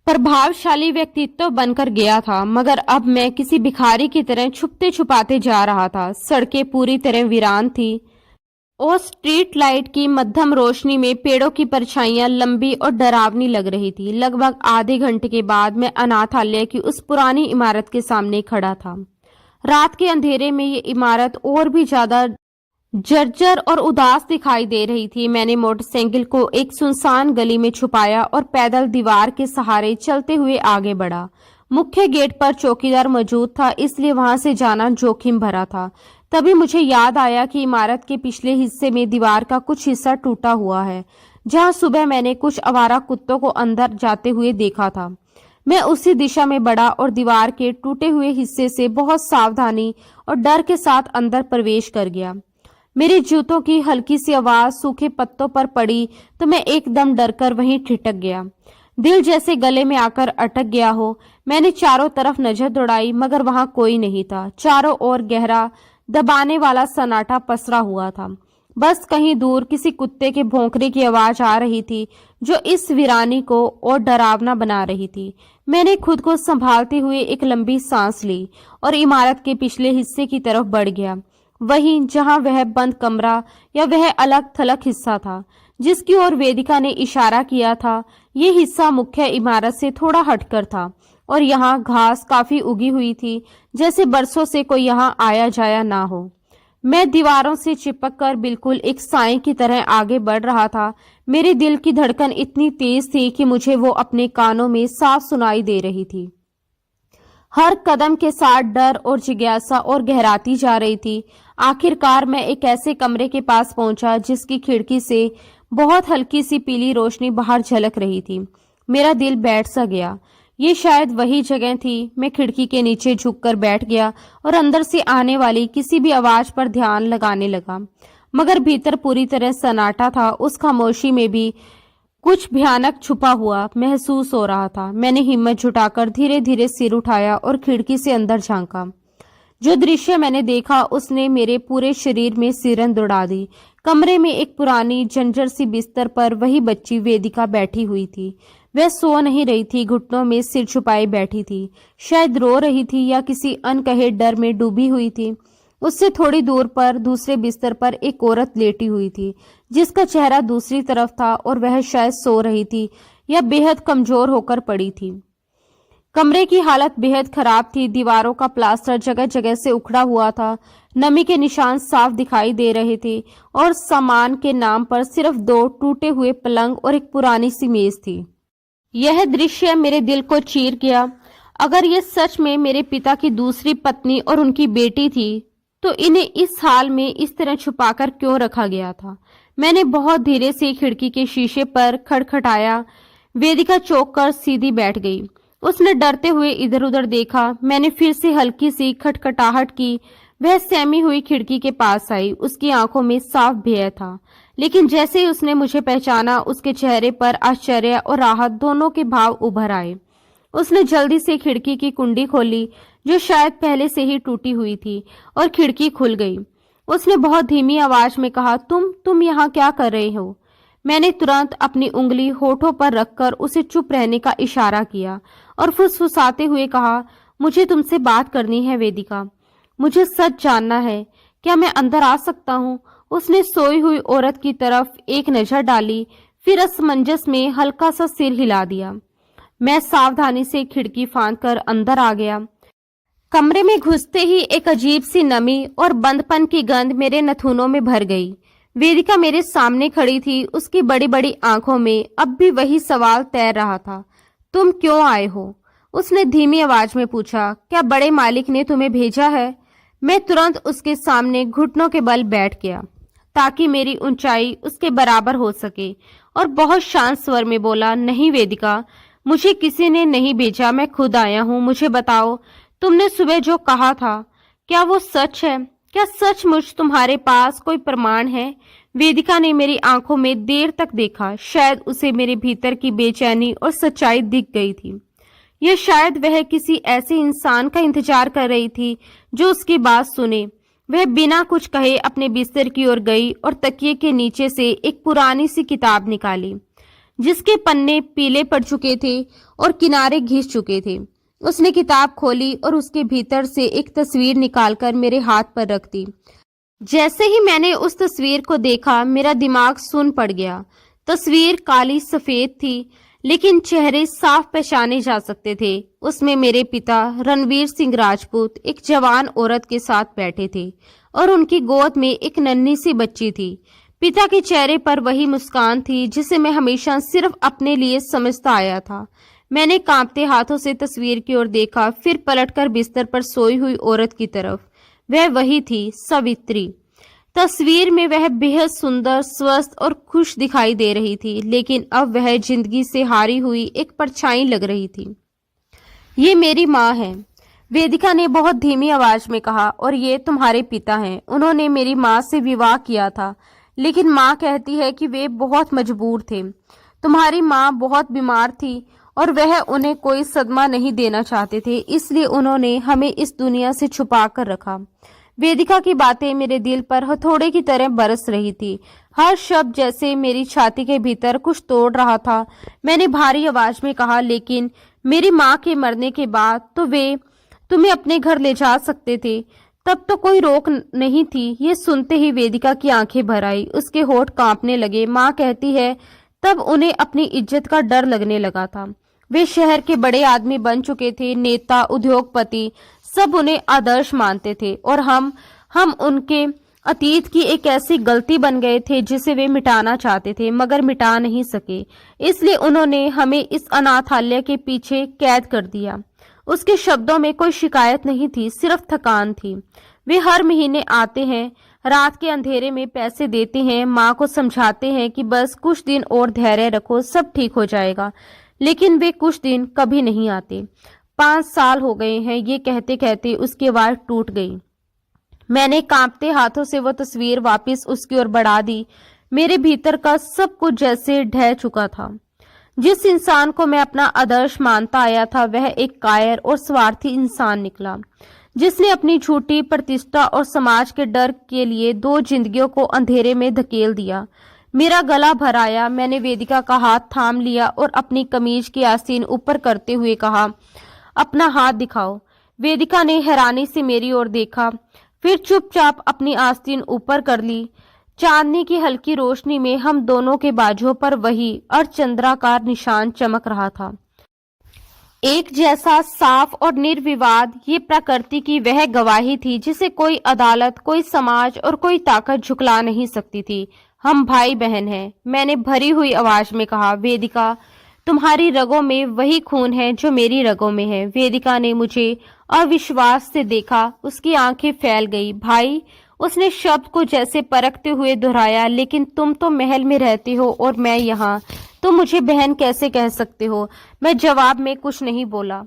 प्रभावशाली व्यक्तित्व बनकर गया था, मगर अब मैं किसी भिखारी की तरह छुपते छुपाते जा रहा था। सड़कें पूरी तरह वीरान थी और स्ट्रीट लाइट की मध्यम रोशनी में पेड़ों की परछाइयां लंबी और डरावनी लग रही थी। लगभग आधे घंटे के बाद मैं अनाथालय की उस पुरानी इमारत के सामने खड़ा था। रात के अंधेरे में ये इमारत और भी ज्यादा जर्जर और उदास दिखाई दे रही थी। मैंने मोटरसाइकिल को एक सुनसान गली में छुपाया और पैदल दीवार के सहारे चलते हुए आगे बढ़ा। मुख्य गेट पर चौकीदार मौजूद था, इसलिए वहां से जाना जोखिम भरा था। तभी मुझे याद आया कि इमारत के पिछले हिस्से में दीवार का कुछ हिस्सा टूटा हुआ है, जहां सुबह मैंने कुछ आवारा कुत्तों को अंदर जाते हुए देखा था। मैं उसी दिशा में बढ़ा और दीवार के टूटे हुए हिस्से से बहुत सावधानी और डर के साथ अंदर प्रवेश कर गया। मेरे जूतों की हल्की सी आवाज सूखे पत्तों पर पड़ी तो मैं एकदम डरकर वहीं ठिठक गया। दिल जैसे गले में आकर अटक गया हो। मैंने चारों तरफ नजर दौड़ाई, मगर वहां कोई नहीं था। चारों ओर गहरा दबाने वाला सन्नाटा पसरा हुआ था। बस कहीं दूर किसी कुत्ते के भौंकने की आवाज आ रही थी, जो इस वीरानी को और डरावना बना रही थी। मैंने खुद को संभालते हुए एक लंबी सांस ली और इमारत के पिछले हिस्से की तरफ बढ़ गया, वहीं जहां वह बंद कमरा या वह अलग थलग हिस्सा था जिसकी ओर वेदिका ने इशारा किया था। ये हिस्सा मुख्य इमारत से थोड़ा हटकर था और यहाँ घास काफी उगी हुई थी, जैसे बरसों से कोई यहाँ आया जाया ना हो। मैं दीवारों से चिपककर बिल्कुल एक साए की तरह आगे बढ़ रहा था। मेरे दिल की धड़कन इतनी तेज थी कि मुझे वो अपने कानों में साफ सुनाई दे रही थी। हर कदम के साथ डर और जिज्ञासा और गहराती जा रही थी। आखिरकार मैं एक ऐसे कमरे के पास पहुंचा जिसकी खिड़की से बहुत हल्की सी पीली रोशनी बाहर झलक रही थी। मेरा दिल बैठ सा गया। ये शायद वही जगह थी। मैं खिड़की के नीचे झुककर बैठ गया और अंदर से आने वाली किसी भी आवाज पर ध्यान लगाने लगा, मगर भीतर पूरी तरह सन्नाटा था। उस खामोशी में भी कुछ भयानक छुपा हुआ महसूस हो रहा था। मैंने हिम्मत जुटाकर धीरे धीरे सिर उठाया और खिड़की से अंदर झांका। जो दृश्य मैंने देखा उसने मेरे पूरे शरीर में सिरन दौड़ा दी। कमरे में एक पुरानी जंजर सी बिस्तर पर वही बच्ची वेदिका बैठी हुई थी। वह सो नहीं रही थी, घुटनों में सिर छुपाए बैठी थी, शायद रो रही थी या किसी अनकहे डर में डूबी हुई थी। उससे थोड़ी दूर पर दूसरे बिस्तर पर एक औरत लेटी हुई थी, जिसका चेहरा दूसरी तरफ था और वह शायद सो रही थी या बेहद कमजोर होकर पड़ी थी। कमरे की हालत बेहद खराब थी। दीवारों का प्लास्टर जगह जगह से उखड़ा हुआ था, नमी के निशान साफ दिखाई दे रहे थे और सामान के नाम पर सिर्फ 2 टूटे हुए पलंग और एक पुरानी सी मेज थी। यह दृश्य मेरे दिल को चीर गया। अगर ये सच में मेरे पिता की दूसरी पत्नी और उनकी बेटी थी तो इन्हें इस हाल में इस तरह छुपाकर क्यों रखा गया था। मैंने बहुत धीरे से खिड़की के शीशे पर खटखटाया। वेदिका चौंक कर सीधी बैठ गई। उसने डरते हुए इधर उधर देखा। मैंने फिर से हल्की सी खटखटाहट की। वह सहमी हुई खिड़की के पास आई। उसकी आंखों में साफ भय था, लेकिन जैसे ही उसने मुझे पहचाना उसके चेहरे पर आश्चर्य और राहत दोनों के भाव उभर आए। उसने जल्दी से खिड़की की कुंडी खोली जो शायद पहले से ही टूटी हुई थी और खिड़की खुल गई। उसने बहुत धीमी आवाज में कहा, तुम यहाँ क्या कर रहे हो? मैंने तुरंत अपनी उंगली होठों पर रखकर उसे चुप रहने का इशारा किया और फुसफुसाते हुए कहा, मुझे तुमसे बात करनी है वेदिका। मुझे सच जानना है। क्या मैं अंदर आ सकता हूँ? उसने सोई हुई औरत की तरफ एक नजर डाली, फिर असमंजस में हल्का सा सिर हिला दिया। मैं सावधानी से खिड़की फांदकर अंदर आ गया। कमरे में घुसते ही एक अजीब सी नमी और बंदपन की गंध मेरे नथुनों में भर गई। वेदिका मेरे सामने खड़ी थी। उसकी बड़ी बड़ी आंखों में अब भी वही सवाल तैर रहा था, तुम क्यों आए हो? उसने धीमी आवाज में पूछा, क्या बड़े मालिक ने तुम्हें भेजा है? मैं तुरंत उसके सामने घुटनों के बल बैठ गया ताकि मेरी ऊंचाई उसके बराबर हो सके और बहुत शांत स्वर में बोला, नहीं वेदिका, मुझे किसी ने नहीं भेजा, मैं खुद आया हूँ। मुझे बताओ, तुमने सुबह जो कहा था क्या वो सच है? क्या सचमुच तुम्हारे पास कोई प्रमाण है? वेदिका ने मेरी आंखों में देर तक देखा। शायद उसे मेरे भीतर की बेचैनी और सच्चाई दिख गई थी, या शायद वह किसी ऐसे इंसान का इंतजार कर रही थी जो उसकी बात सुने। वह बिना कुछ कहे अपने बिस्तर की ओर गई और तकिए के नीचे से एक पुरानी सी किताब निकाली जिसके पन्ने पीले पड़ चुके थे और किनारे घिस चुके थे। उसने किताब खोली और उसके भीतर से एक तस्वीर निकालकर मेरे हाथ पर रख दी। जैसे ही मैंने उस तस्वीर को देखा मेरा दिमाग सुन्न पड़ गया। तस्वीर काली सफेद थी, लेकिन चेहरे साफ पहचाने जा सकते थे। उसमें मेरे पिता रणवीर सिंह राजपूत एक जवान औरत के साथ बैठे थे और उनकी गोद में एक नन्ही सी बच्ची थी। पिता के चेहरे पर वही मुस्कान थी जिसे मैं हमेशा सिर्फ अपने लिए समझता आया था। मैंने कांपते हाथों से तस्वीर की ओर देखा, फिर पलटकर बिस्तर पर सोई हुई औरत की तरफ। वह वही थी, सावित्री। तस्वीर में वह बेहद सुंदर, स्वस्थ और खुश दिखाई दे रही थी, लेकिन अब वह जिंदगी से हारी हुई एक परछाई लग रही थी। ये मेरी माँ है, वेदिका ने बहुत धीमी आवाज में कहा, और ये तुम्हारे पिता हैं। उन्होंने मेरी माँ से विवाह किया था, लेकिन माँ कहती है कि वे बहुत मजबूर थे। तुम्हारी माँ बहुत बीमार थी और वह उन्हें कोई सदमा नहीं देना चाहते थे, इसलिए उन्होंने हमें इस दुनिया से छुपा कर रखा। वेदिका की बातें मेरे दिल पर हथौड़े की तरह बरस रही थी। हर शब्द जैसे मेरी छाती के भीतर कुछ तोड़ रहा था। मैंने भारी आवाज में कहा, लेकिन मेरी माँ के मरने के बाद तो वे तुम्हें अपने घर ले जा सकते थे, तब तो कोई रोक नहीं थी। ये सुनते ही वेदिका की आंखें भर आई, उसके होठ कांपने लगे। माँ कहती है तब उन्हें अपनी इज्जत का डर लगने लगा था। वे शहर के बड़े आदमी बन चुके थे, नेता, उद्योगपति, सब उन्हें आदर्श मानते थे, और हम उनके अतीत की एक ऐसी गलती बन गए थे जिसे वे मिटाना चाहते थे मगर मिटा नहीं सके। इसलिए उन्होंने हमें इस अनाथालय के पीछे कैद कर दिया। उसके शब्दों में कोई शिकायत नहीं थी, सिर्फ थकान थी। वे हर महीने आते हैं, रात के अंधेरे में पैसे देते हैं, माँ को समझाते हैं कि बस कुछ दिन और धैर्य रखो, सब ठीक हो जाएगा, लेकिन वे कुछ दिन कभी नहीं आते। 5 साल हो गए हैं। ये कहते कहते उसकी आवाज टूट गई। मैंने कांपते हाथों से वो तस्वीर वापस उसकी ओर बढ़ा दी। मेरे भीतर का सब कुछ जैसे ढह चुका था। जिस इंसान को मैं अपना आदर्श मानता आया था वह एक कायर और स्वार्थी इंसान निकला, जिसने अपनी झूठी प्रतिष्ठा और समाज के डर के लिए 2 जिंदगियों को अंधेरे में धकेल दिया। मेरा गला भर आया। मैंने वेदिका का हाथ थाम लिया और अपनी कमीज की आस्तीन ऊपर करते हुए कहा, अपना हाथ दिखाओ। वेदिका ने हैरानी से मेरी ओर देखा, फिर चुपचाप अपनी आस्तीन ऊपर कर ली। चांदनी की हल्की रोशनी में हम दोनों के बाजुओं पर वही अर्धचंद्राकार निशान चमक रहा था, एक जैसा साफ और निर्विवाद। ये प्रकृति की वह गवाही थी जिसे कोई अदालत, कोई समाज और कोई ताकत झुकला नहीं सकती थी। हम भाई बहन हैं, मैंने भरी हुई आवाज में कहा। वेदिका, तुम्हारी रगों में वही खून है जो मेरी रगों में है। वेदिका ने मुझे अविश्वास से देखा, उसकी आंखें फैल गई। भाई, उसने शब्द को जैसे परखते हुए दोहराया, लेकिन तुम तो महल में रहती हो और मैं यहाँ, तुम मुझे बहन कैसे कह सकते हो? मैं जवाब में कुछ नहीं बोला,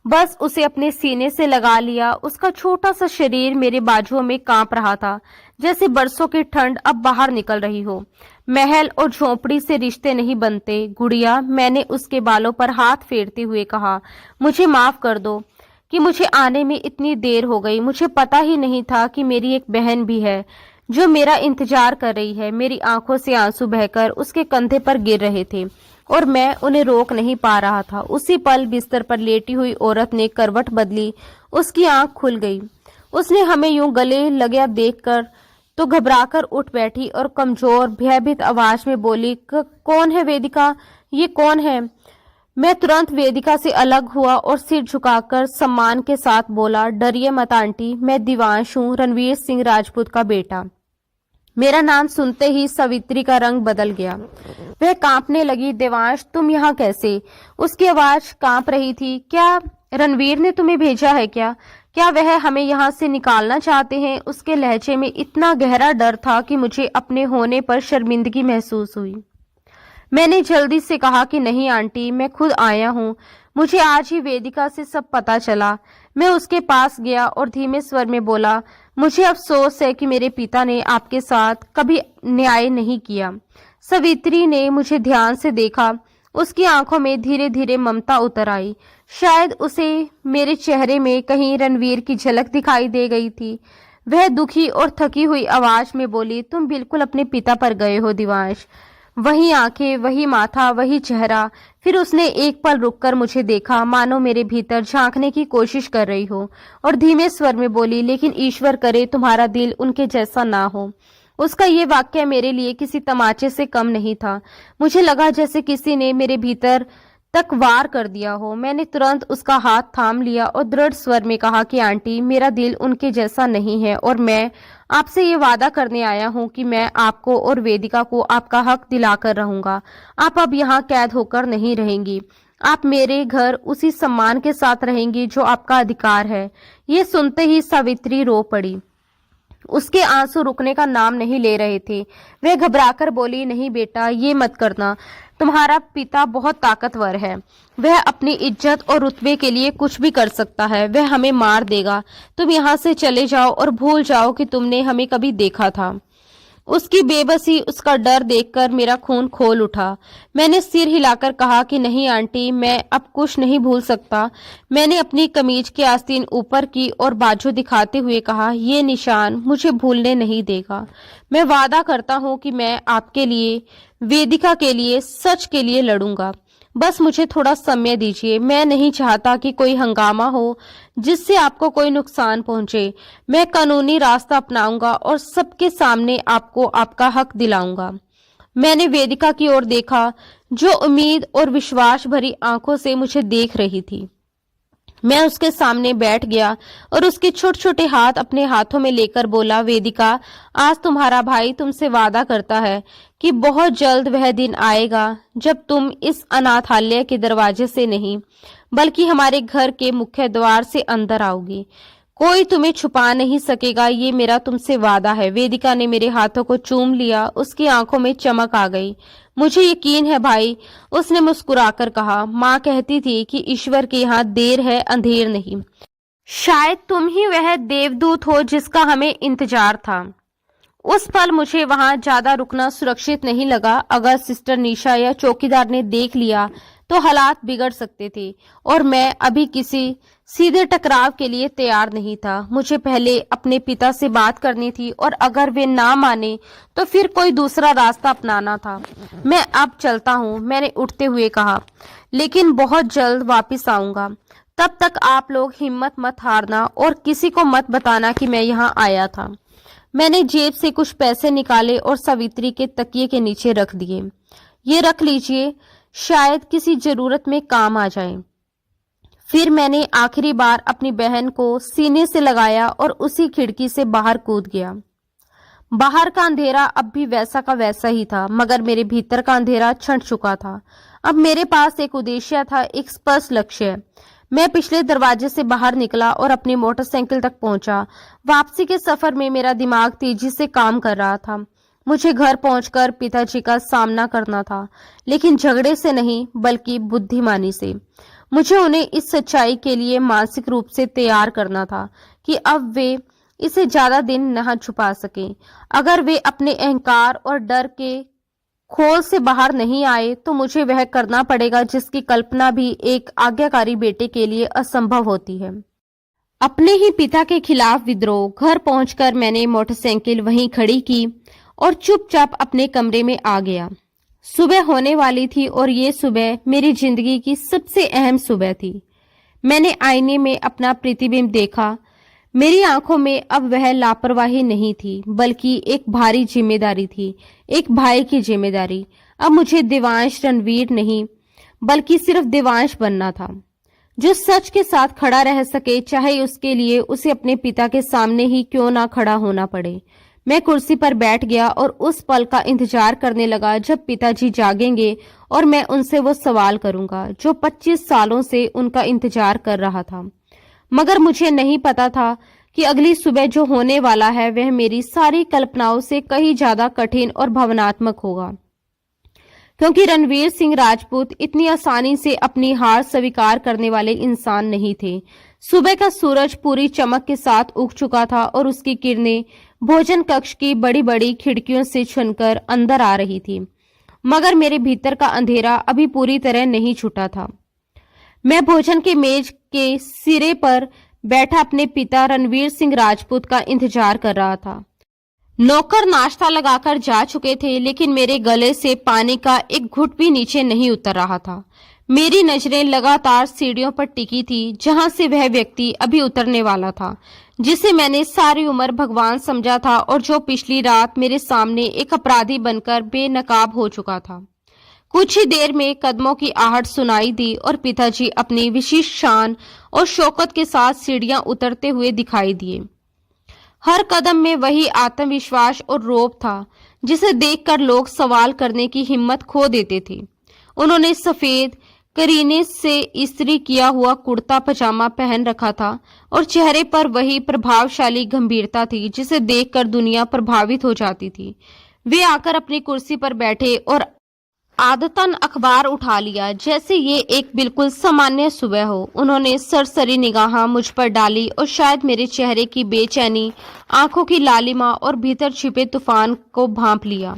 बस उसे अपने सीने से लगा लिया। उसका छोटा सा शरीर मेरे बाजुओं में कांप रहा था, जैसे बरसों की ठंड अब बाहर निकल रही हो। महल और झोपड़ी से रिश्ते नहीं बनते गुड़िया, मैंने उसके बालों पर हाथ फेरते हुए कहा। मुझे माफ कर दो कि मुझे आने में इतनी देर हो गई। मुझे पता ही नहीं था कि मेरी एक बहन भी है जो मेरा इंतजार कर रही है। मेरी आंखों से आंसू बहकर उसके कंधे पर गिर रहे थे और मैं उन्हें रोक नहीं पा रहा था। उसी पल बिस्तर पर लेटी हुई औरत ने करवट बदली, उसकी आंख खुल गई। उसने हमें यूं गले लगा देखकर तो घबराकर उठ बैठी और कमजोर भयभीत आवाज में बोली, कौन है वेदिका? ये कौन है? मैं तुरंत वेदिका से अलग हुआ और सिर झुकाकर सम्मान के साथ बोला, डरिए मत आंटी, मैं दिवांश हूँ, रणवीर सिंह राजपूत का बेटा। मेरा नाम सुनते ही सावित्री का रंग बदल गया, वह कांपने लगी। देवांश, तुम यहाँ कैसे? उसकी आवाज कांप रही थी। क्या रणवीर ने तुम्हें भेजा है? क्या वह हमें यहाँ से निकालना चाहते हैं? उसके लहजे में इतना गहरा डर था कि मुझे अपने होने पर शर्मिंदगी महसूस हुई। मैंने जल्दी से कहा कि नहीं आंटी, मैं खुद आया हूँ, मुझे आज ही वेदिका से सब पता चला। मैं उसके पास गया और धीमे स्वर में बोला, मुझे अफसोस है कि मेरे पिता ने आपके साथ कभी न्याय नहीं किया। सावित्री ने मुझे ध्यान से देखा, उसकी आंखों में धीरे धीरे ममता उतर आई। शायद उसे मेरे चेहरे में कहीं रणवीर की झलक दिखाई दे गई थी। वह दुखी और थकी हुई आवाज में बोली, तुम बिल्कुल अपने पिता पर गए हो दिवांश। वही आंखें, वही माथा, वही चेहरा। फिर उसने एक पल रुककर मुझे देखा, मानो मेरे भीतर झांकने की कोशिश कर रही हो, और धीमे स्वर में बोली, लेकिन ईश्वर करे तुम्हारा दिल उनके जैसा ना हो। उसका ये वाक्य मेरे लिए किसी तमाचे से कम नहीं था। मुझे लगा जैसे किसी ने मेरे भीतर तक वार कर दिया हो। मैंने तुरंत उसका हाथ थाम लिया और दृढ़ स्वर में कहा कि आंटी, मेरा दिल उनके जैसा नहीं है और मैं आपसे ये वादा करने आया हूँ कि मैं आपको और वेदिका को आपका हक दिलाकर रहूंगा। आप अब यहाँ कैद होकर नहीं रहेंगी, आप मेरे घर उसी सम्मान के साथ रहेंगी जो आपका अधिकार है। ये सुनते ही सावित्री रो पड़ी। उसके आंसू रुकने का नाम नहीं ले रहे थे। वह घबराकर बोली, नहीं बेटा, ये मत करना, तुम्हारा पिता बहुत ताकतवर है, वह अपनी इज्जत और रुतबे के लिए कुछ भी कर सकता है, वह हमें मार देगा। तुम यहाँ से चले जाओ और भूल जाओ कि तुमने हमें कभी देखा था। उसकी बेबसी, उसका डर देखकर मेरा खून खोल उठा। मैंने सिर हिलाकर कहा कि नहीं आंटी, मैं अब कुछ नहीं भूल सकता। मैंने अपनी कमीज की आस्तीन ऊपर की और बाजू दिखाते हुए कहा, ये निशान मुझे भूलने नहीं देगा। मैं वादा करता हूँ कि मैं आपके लिए, वेदिका के लिए, सच के लिए लड़ूंगा। बस मुझे थोड़ा समय दीजिए। मैं नहीं चाहता कि कोई हंगामा हो जिससे आपको कोई नुकसान पहुंचे। मैं कानूनी रास्ता अपनाऊंगा और सबके सामने आपको आपका हक दिलाऊंगा। मैंने वेदिका की ओर देखा, जो उम्मीद और विश्वास भरी आंखों से मुझे देख रही थी। मैं उसके सामने बैठ गया और उसके छोटे छोटे हाथ अपने हाथों में लेकर बोला, वेदिका, आज तुम्हारा भाई तुमसे वादा करता है कि बहुत जल्द वह दिन आएगा जब तुम इस अनाथालय के दरवाजे से नहीं, बल्कि हमारे घर के मुख्य द्वार से अंदर आओगी। कोई तुम्हें छुपा नहीं सकेगा, ये मेरा तुमसे वादा है। वेदिका ने मेरे हाथों को चूम लिया, उसकी आंखों में चमक आ गई। मुझे यकीन है भाई, उसने मुस्कुराकर कहा। माँ कहती थी कि ईश्वर के यहाँ देर है, अंधेर नहीं। शायद तुम ही वह देवदूत हो जिसका हमें इंतजार था। उस पल मुझे वहां ज्यादा रुकना सुरक्षित नहीं लगा। अगर सिस्टर निशा या चौकीदार ने देख लिया तो हालात बिगड़ सकते थे और मैं अभी किसी सीधे टकराव के लिए तैयार नहीं था। मुझे पहले अपने पिता से बात करनी थी और अगर वे ना माने तो फिर कोई दूसरा रास्ता अपनाना था। मैं अब चलता हूँ, मैंने उठते हुए कहा, लेकिन बहुत जल्द वापस आऊंगा। तब तक आप लोग हिम्मत मत हारना और किसी को मत बताना कि मैं यहाँ आया था। मैंने जेब से कुछ पैसे निकाले और सावित्री के तकिए के नीचे रख दिए। ये रख लीजिए, शायद किसी जरूरत में काम आ जाए। फिर मैंने आखिरी बार अपनी बहन को सीने से लगाया और उसी खिड़की से बाहर कूद गया। बाहर का अंधेरा अब भी वैसा का वैसा ही था, मगर मेरे भीतर का अंधेरा छंट चुका था। अब मेरे पास एक उद्देश्य था, एक स्पष्ट लक्ष्य। मैं पिछले दरवाजे से बाहर निकला और अपनी मोटरसाइकिल तक पहुंचा। वापसी के सफर में मेरा दिमाग तेजी से काम कर रहा था। मुझे घर पहुंचकर पिताजी का सामना करना था, लेकिन झगड़े से नहीं बल्कि बुद्धिमानी से। मुझे उन्हें इस सच्चाई के लिए मानसिक रूप से तैयार करना था कि अब वे इसे ज्यादा दिन न छुपा सकें। अगर वे अपने अहंकार और डर के खोल से बाहर नहीं आए तो मुझे वह करना पड़ेगा जिसकी कल्पना भी एक आज्ञाकारी बेटे के लिए असंभव होती है। अपने ही पिता के खिलाफ विद्रोह। घर पहुंचकर मैंने मोटरसाइकिल वहीं खड़ी की और चुपचाप अपने कमरे में आ गया। सुबह होने वाली थी और ये सुबह मेरी जिंदगी की सबसे अहम सुबह थी। मैंने आईने में अपना प्रतिबिंब देखा। मेरी आंखों में अब वह लापरवाही नहीं थी, बल्कि एक भारी जिम्मेदारी थी, एक भाई की जिम्मेदारी। अब मुझे देवांश रणवीर नहीं, बल्कि सिर्फ देवांश बनना था, जो सच के साथ खड़ा रह सके, चाहे उसके लिए उसे अपने पिता के सामने ही क्यों ना खड़ा होना पड़े। मैं कुर्सी पर बैठ गया और उस पल का इंतजार करने लगा जब पिताजी जागेंगे और मैं उनसे वो सवाल करूंगा जो 25 सालों से उनका इंतजार कर रहा था। मगर मुझे नहीं पता था कि अगली सुबह जो होने वाला है वह मेरी सारी कल्पनाओं से कहीं ज्यादा कठिन और भावनात्मक होगा, क्योंकि रणवीर सिंह राजपूत इतनी आसानी से अपनी हार स्वीकार करने वाले इंसान नहीं थे। सुबह का सूरज पूरी चमक के साथ उग चुका था और उसकी किरणें भोजन कक्ष की बड़ी बड़ी खिड़कियों से छुनकर अंदर आ रही थी, मगर मेरे भीतर का अंधेरा अभी पूरी तरह नहीं छूटा था। मैं भोजन के मेज के सिरे पर बैठा अपने पिता रणवीर सिंह राजपूत का इंतजार कर रहा था। नौकर नाश्ता लगाकर जा चुके थे, लेकिन मेरे गले से पानी का एक घुट भी नीचे नहीं उतर रहा था। मेरी नजरें लगातार सीढ़ियों पर टिकी थी, जहां से वह व्यक्ति अभी उतरने वाला था, जिसे मैंने सारी उम्र भगवान समझा था और जो पिछली रात मेरे सामने एक अपराधी बनकर बेनकाब हो चुका था। कुछ ही देर में कदमों की आहट सुनाई दी और पिताजी अपनी विशिष्ट शान और शौकत के साथ सीढ़ियां उतरते हुए दिखाई दिए। हर कदम में वही आत्मविश्वास और रौब था जिसे देखकर लोग सवाल करने की हिम्मत खो देते थे। उन्होंने सफेद करीने से इस्त्री किया हुआ कुर्ता पजामा पहन रखा था और चेहरे पर वही प्रभावशाली गंभीरता थी जिसे देखकर दुनिया प्रभावित हो जाती थी। वे आकर अपनी कुर्सी पर बैठे और आदतन अखबार उठा लिया, जैसे ये एक बिल्कुल सामान्य सुबह हो। उन्होंने सरसरी निगाह मुझ पर डाली और शायद मेरे चेहरे की बेचैनी, आंखों की लालिमा और भीतर छिपे तूफान को भांप लिया।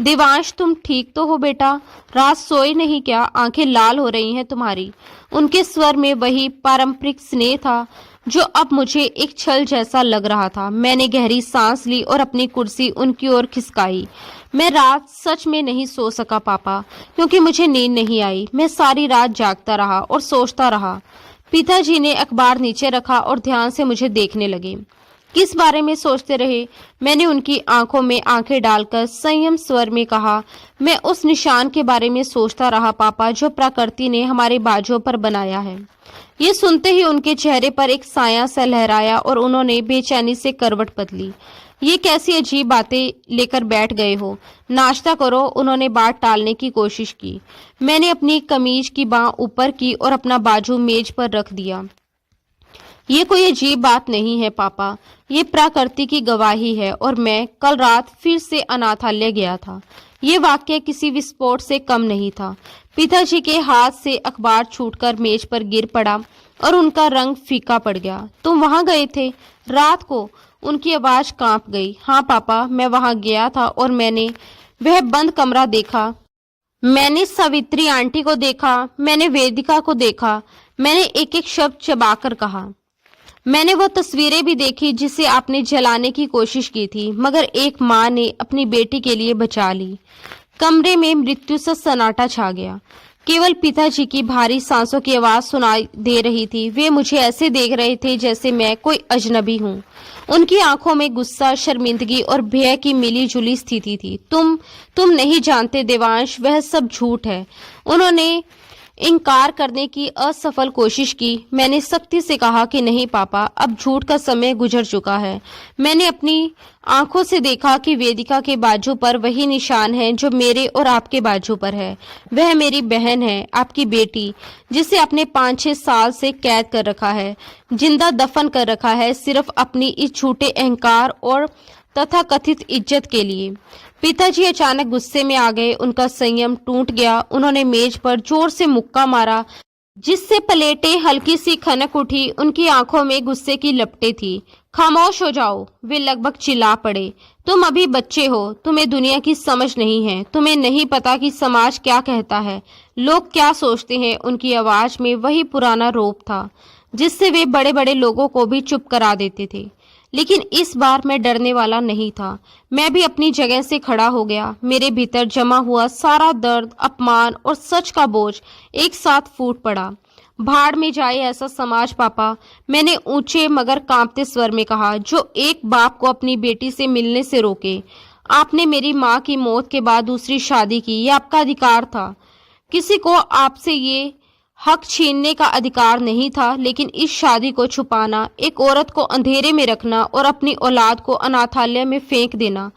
देवांश, तुम ठीक तो हो बेटा? रात सोए नहीं क्या? आंखें लाल हो रही हैं तुम्हारी। उनके स्वर में वही पारंपरिक स्नेह था जो अब मुझे एक छल जैसा लग रहा था। मैंने गहरी सांस ली और अपनी कुर्सी उनकी ओर खिसकाई। मैं रात सच में नहीं सो सका पापा, क्योंकि मुझे नींद नहीं आई। मैं सारी रात जागता रहा और सोचता रहा। पिताजी ने अखबार नीचे रखा और ध्यान से मुझे देखने लगे। किस बारे में सोचते रहे? मैंने उनकी आंखों में आंखें डालकर संयम स्वर में कहा, मैं उस निशान के बारे में सोचता रहा पापा, जो प्रकृति ने हमारे बाजुओं पर बनाया है। ये सुनते ही उनके चेहरे पर एक साया सा लहराया और उन्होंने बेचैनी से करवट बदली। ये कैसी अजीब बातें लेकर बैठ गए हो? नाश्ता करो। उन्होंने बात टालने की कोशिश की। मैंने अपनी कमीज की बांह ऊपर की और अपना बाजू मेज पर रख दिया। ये कोई अजीब बात नहीं है पापा, ये प्रकृति की गवाही है और मैं कल रात फिर से अनाथालय गया था। ये वाक्य किसी विस्फोट से कम नहीं था। पिताजी के हाथ से अखबार छूटकर मेज पर गिर पड़ा और उनका रंग फीका पड़ गया। तुम वहां गए थे रात को? उनकी आवाज कांप गई। हाँ पापा, मैं वहां गया था और मैंने वह बंद कमरा देखा। मैंने सावित्री आंटी को देखा, मैंने वेदिका को देखा। मैंने एक एक शब्द चबाकर कहा। मैंने वो तस्वीरें भी देखी जिसे आपने जलाने की कोशिश की थी, मगर एक माँ ने अपनी बेटी के लिए बचा ली। कमरे में मृत्यु सा सन्नाटा छा गया। केवल पिताजी की भारी सांसों की आवाज सुनाई दे रही थी। वे मुझे ऐसे देख रहे थे जैसे मैं कोई अजनबी हूँ। उनकी आंखों में गुस्सा, शर्मिंदगी और भय की मिली जुली स्थिति थी। तुम नहीं जानते देवांश, वह सब झूठ है। उन्होंने इनकार करने की असफल कोशिश की। मैंने सख्ती से कहा कि नहीं पापा, अब झूठ का समय गुजर चुका है। मैंने अपनी आंखों से देखा कि वेदिका के बाजू पर वही निशान है जो मेरे और आपके बाजू पर है। वह मेरी बहन है, आपकी बेटी, जिसे आपने 5-6 साल से कैद कर रखा है, जिंदा दफन कर रखा है, सिर्फ अपनी इस झूठे अहंकार और तथा कथित इज्जत के लिए। पिताजी अचानक गुस्से में आ गए। उनका संयम टूट गया। उन्होंने मेज पर जोर से मुक्का मारा, जिससे प्लेटें हल्की सी खनक उठी। उनकी आंखों में गुस्से की लपटें थी। खामोश हो जाओ, वे लगभग चिल्ला पड़े। तुम अभी बच्चे हो, तुम्हें दुनिया की समझ नहीं है। तुम्हें नहीं पता कि समाज क्या कहता है, लोग क्या सोचते हैं। उनकी आवाज में वही पुराना रोब था जिससे वे बड़े बड़े लोगों को भी चुप करा देते थे। लेकिन इस बार मैं डरने वाला नहीं था। मैं भी अपनी जगह से खड़ा हो गया। मेरे भीतर जमा हुआ सारा दर्द, अपमान और सच का बोझ एक साथ फूट पड़ा। भाड़ में जाए ऐसा समाज पापा, मैंने ऊंचे मगर कांपते स्वर में कहा, जो एक बाप को अपनी बेटी से मिलने से रोके। आपने मेरी माँ की मौत के बाद दूसरी शादी की, यह आपका अधिकार था। किसी को आपसे ये हक छीनने का अधिकार नहीं था। लेकिन इस शादी को छुपाना, एक औरत को अंधेरे में रखना और अपनी औलाद को अनाथालय में फेंक देना,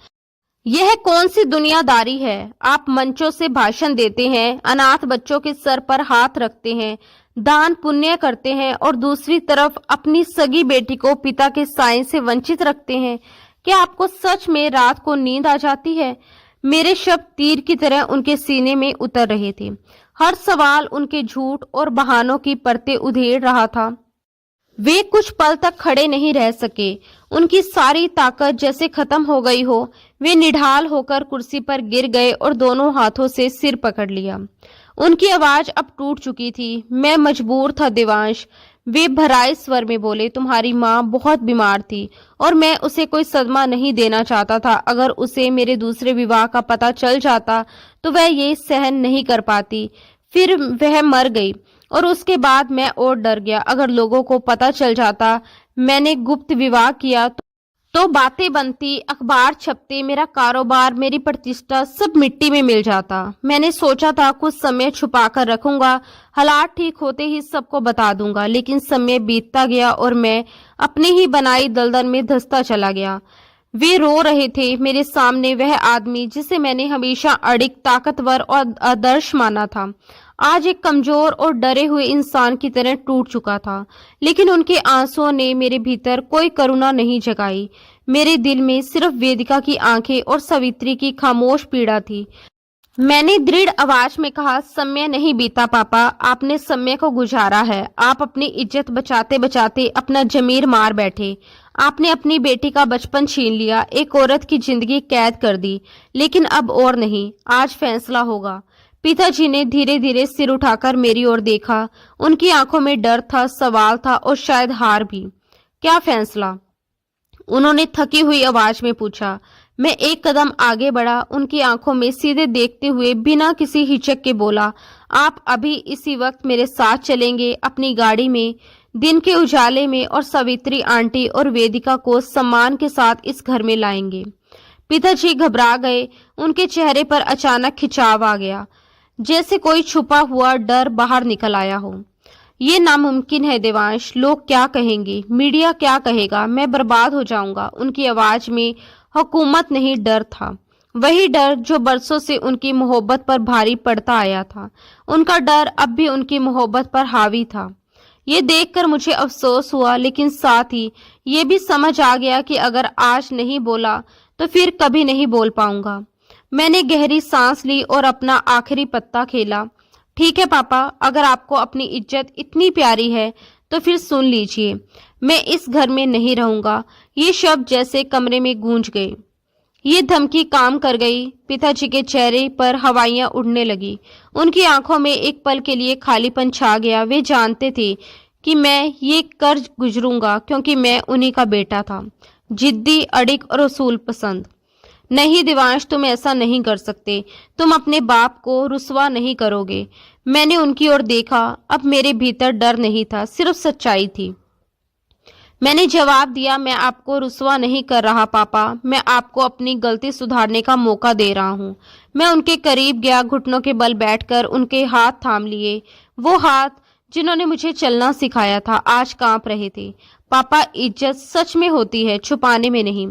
यह कौन सी दुनियादारी है। आप मंचों से भाषण देते हैं, अनाथ बच्चों के सर पर हाथ रखते हैं, दान पुण्य करते हैं और दूसरी तरफ अपनी सगी बेटी को पिता के साए से वंचित रखते हैं। क्या आपको सच में रात को नींद आ जाती है? मेरे शब्द तीर की तरह उनके सीने में उतर रहे थे। हर सवाल उनके झूठ और बहानों की परतें उधेड़ रहा था। वे कुछ पल तक खड़े नहीं रह सके। उनकी सारी ताकत जैसे खत्म हो गई हो। वे निढाल होकर कुर्सी पर गिर गए और दोनों हाथों से सिर पकड़ लिया। उनकी आवाज अब टूट चुकी थी। मैं मजबूर था देवांश, वे भराए स्वर में बोले। तुम्हारी माँ बहुत बीमार थी और मैं उसे कोई सदमा नहीं देना चाहता था। अगर उसे मेरे दूसरे विवाह का पता चल जाता तो वह ये सहन नहीं कर पाती। फिर वह मर गई और उसके बाद मैं और डर गया। अगर लोगों को पता चल जाता मैंने गुप्त विवाह किया तो बातें बनती, अखबार छपते, मेरा कारोबार, मेरी प्रतिष्ठा सब मिट्टी में मिल जाता। मैंने सोचा था कुछ समय छुपा कर रखूंगा, हालात ठीक होते ही सबको बता दूंगा। लेकिन समय बीतता गया और मैं अपनी ही बनाई दलदल में धंसता चला गया। वे रो रहे थे। मेरे सामने वह आदमी जिसे मैंने हमेशा अडिग, ताकतवर और आदर्श माना था, आज एक कमजोर और डरे हुए इंसान की तरह टूट चुका था। लेकिन उनके आंसुओं ने मेरे भीतर कोई करुणा नहीं जगाई। मेरे दिल में सिर्फ वेदिका की आंखें और सावित्री की खामोश पीड़ा थी। मैंने दृढ़ आवाज में कहा, समय नहीं बीता पापा, आपने समय को गुजारा है। आप अपनी इज्जत बचाते बचाते अपना जमीर मार बैठे। आपने अपनी बेटी का बचपन छीन लिया, एक औरत की जिंदगी कैद कर दी। लेकिन अब और नहीं, आज फैसला होगा। पिताजी ने धीरे धीरे सिर उठाकर मेरी ओर देखा। उनकी आंखों में डर था, सवाल था और शायद हार भी। क्या फैसला? उन्होंने थकी हुई आवाज में पूछा। मैं एक कदम आगे बढ़ा, उनकी आंखों में सीधे देखते हुए बिना किसी हिचक के बोला, आप अभी इसी वक्त मेरे साथ चलेंगे अपनी गाड़ी में, दिन के उजाले में, और सावित्री आंटी और वेदिका को सम्मान के साथ इस घर में लाएंगे। पिताजी घबरा गए। उनके चेहरे पर अचानक खिंचाव आ गया, जैसे कोई छुपा हुआ डर बाहर निकल आया हो। ये नामुमकिन है देवांश, लोग क्या कहेंगे, मीडिया क्या कहेगा, मैं बर्बाद हो जाऊंगा। उनकी आवाज में हुकूमत नहीं, डर था। वही डर जो बरसों से उनकी मोहब्बत पर भारी पड़ता आया था। उनका डर अब भी उनकी मोहब्बत पर हावी था। ये देखकर मुझे अफसोस हुआ, लेकिन साथ ही ये भी समझ आ गया कि अगर आज नहीं बोला तो फिर कभी नहीं बोल पाऊंगा। मैंने गहरी सांस ली और अपना आखिरी पत्ता खेला। ठीक है पापा, अगर आपको अपनी इज्जत इतनी प्यारी है तो फिर सुन लीजिए, मैं इस घर में नहीं रहूंगा। ये शब्द जैसे कमरे में गूंज गए। ये धमकी काम कर गई। पिताजी के चेहरे पर हवाइयां उड़ने लगी। उनकी आंखों में एक पल के लिए खालीपन छा गया। वे जानते थे कि मैं ये कर गुजरूंगा क्योंकि मैं उन्हीं का बेटा था, जिद्दी, अडिग और उसूल पसंद। नहीं देवांश, तुम ऐसा नहीं कर सकते। तुम अपने बाप को रुसवा नहीं करोगे। मैंने उनकी ओर देखा। अब मेरे भीतर डर नहीं था, सिर्फ सच्चाई थी। मैंने जवाब दिया, मैं आपको रुसवा नहीं कर रहा पापा, मैं आपको अपनी गलती सुधारने का मौका दे रहा हूँ। मैं उनके करीब गया, घुटनों के बल बैठकर उनके हाथ थाम लिए। वो हाथ जिन्होंने मुझे चलना सिखाया था आज कांप रहे थे। पापा, इज्जत सच में होती है, छुपाने में नहीं।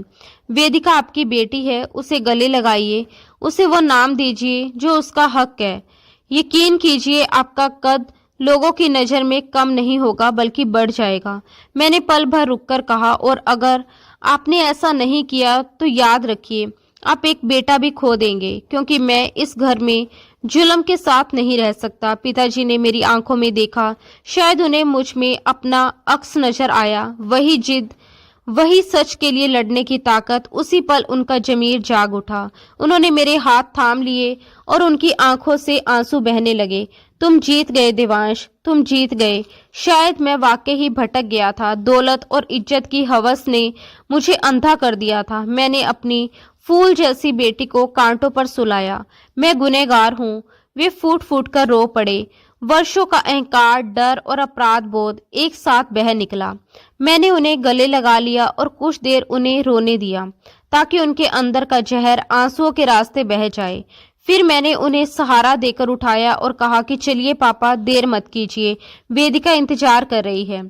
वेदिका आपकी बेटी है, उसे गले लगाइए, उसे वो नाम दीजिए जो उसका हक है। यकीन कीजिए, आपका कद लोगों की नजर में कम नहीं होगा बल्कि बढ़ जाएगा। मैंने पल भर रुककर कहा, और अगर आपने ऐसा नहीं किया तो याद रखिए, आप एक बेटा भी खो देंगे, क्योंकि मैं इस घर में जुल्म के साथ नहीं रह सकता। पिताजी ने मेरी आंखों में देखा। शायद उन्हें मुझ में अपना अक्स नजर आया। वही जिद, वही सच के लिए लड़ने की ताकत। उसी पल उनका जमीर जाग उठा। उन्होंने मेरे हाथ थाम लिए और उनकी आंखों से आंसू बहने लगे। तुम जीत गए देवांश, तुम जीत गए। शायद मैं वाकई ही भटक गया था। दौलत और इज्जत की हवस ने मुझे अंधा कर दिया था। मैंने अपनी फूल जैसी बेटी को कांटों पर सुलाया। मैं गुनहगार हूँ। वे फूट फूट कर रो पड़े। वर्षों का अहंकार, डर और अपराध बोध एक साथ बह निकला। मैंने उन्हें गले लगा लिया और कुछ देर उन्हें रोने दिया, ताकि उनके अंदर का जहर आंसुओं के रास्ते बह जाए। फिर मैंने उन्हें सहारा देकर उठाया और कहा कि चलिए पापा, देर मत कीजिए, वेदिका इंतजार कर रही है।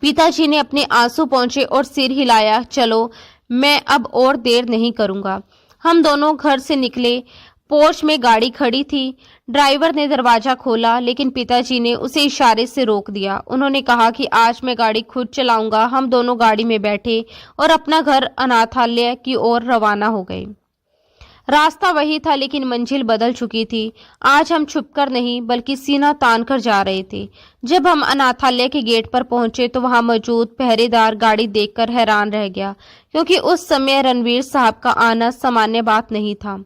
पिताजी ने अपने आंसू पोंछे और सिर हिलाया। चलो, मैं अब और देर नहीं करूंगा। हम दोनों घर से निकले। पोर्च में गाड़ी खड़ी थी। ड्राइवर ने दरवाजा खोला, लेकिन पिताजी ने उसे इशारे से रोक दिया। उन्होंने कहा कि आज मैं गाड़ी खुद चलाऊंगा। हम दोनों गाड़ी में बैठे और अपना घर अनाथालय की ओर रवाना हो गए। रास्ता वही था, लेकिन मंजिल बदल चुकी थी। आज हम छुपकर नहीं बल्कि सीना तान कर जा रहे थे। जब हम अनाथालय के गेट पर पहुंचे तो वहां मौजूद पहरेदार गाड़ी देखकर हैरान रह गया, क्योंकि उस समय रणवीर साहब का आना सामान्य बात नहीं था।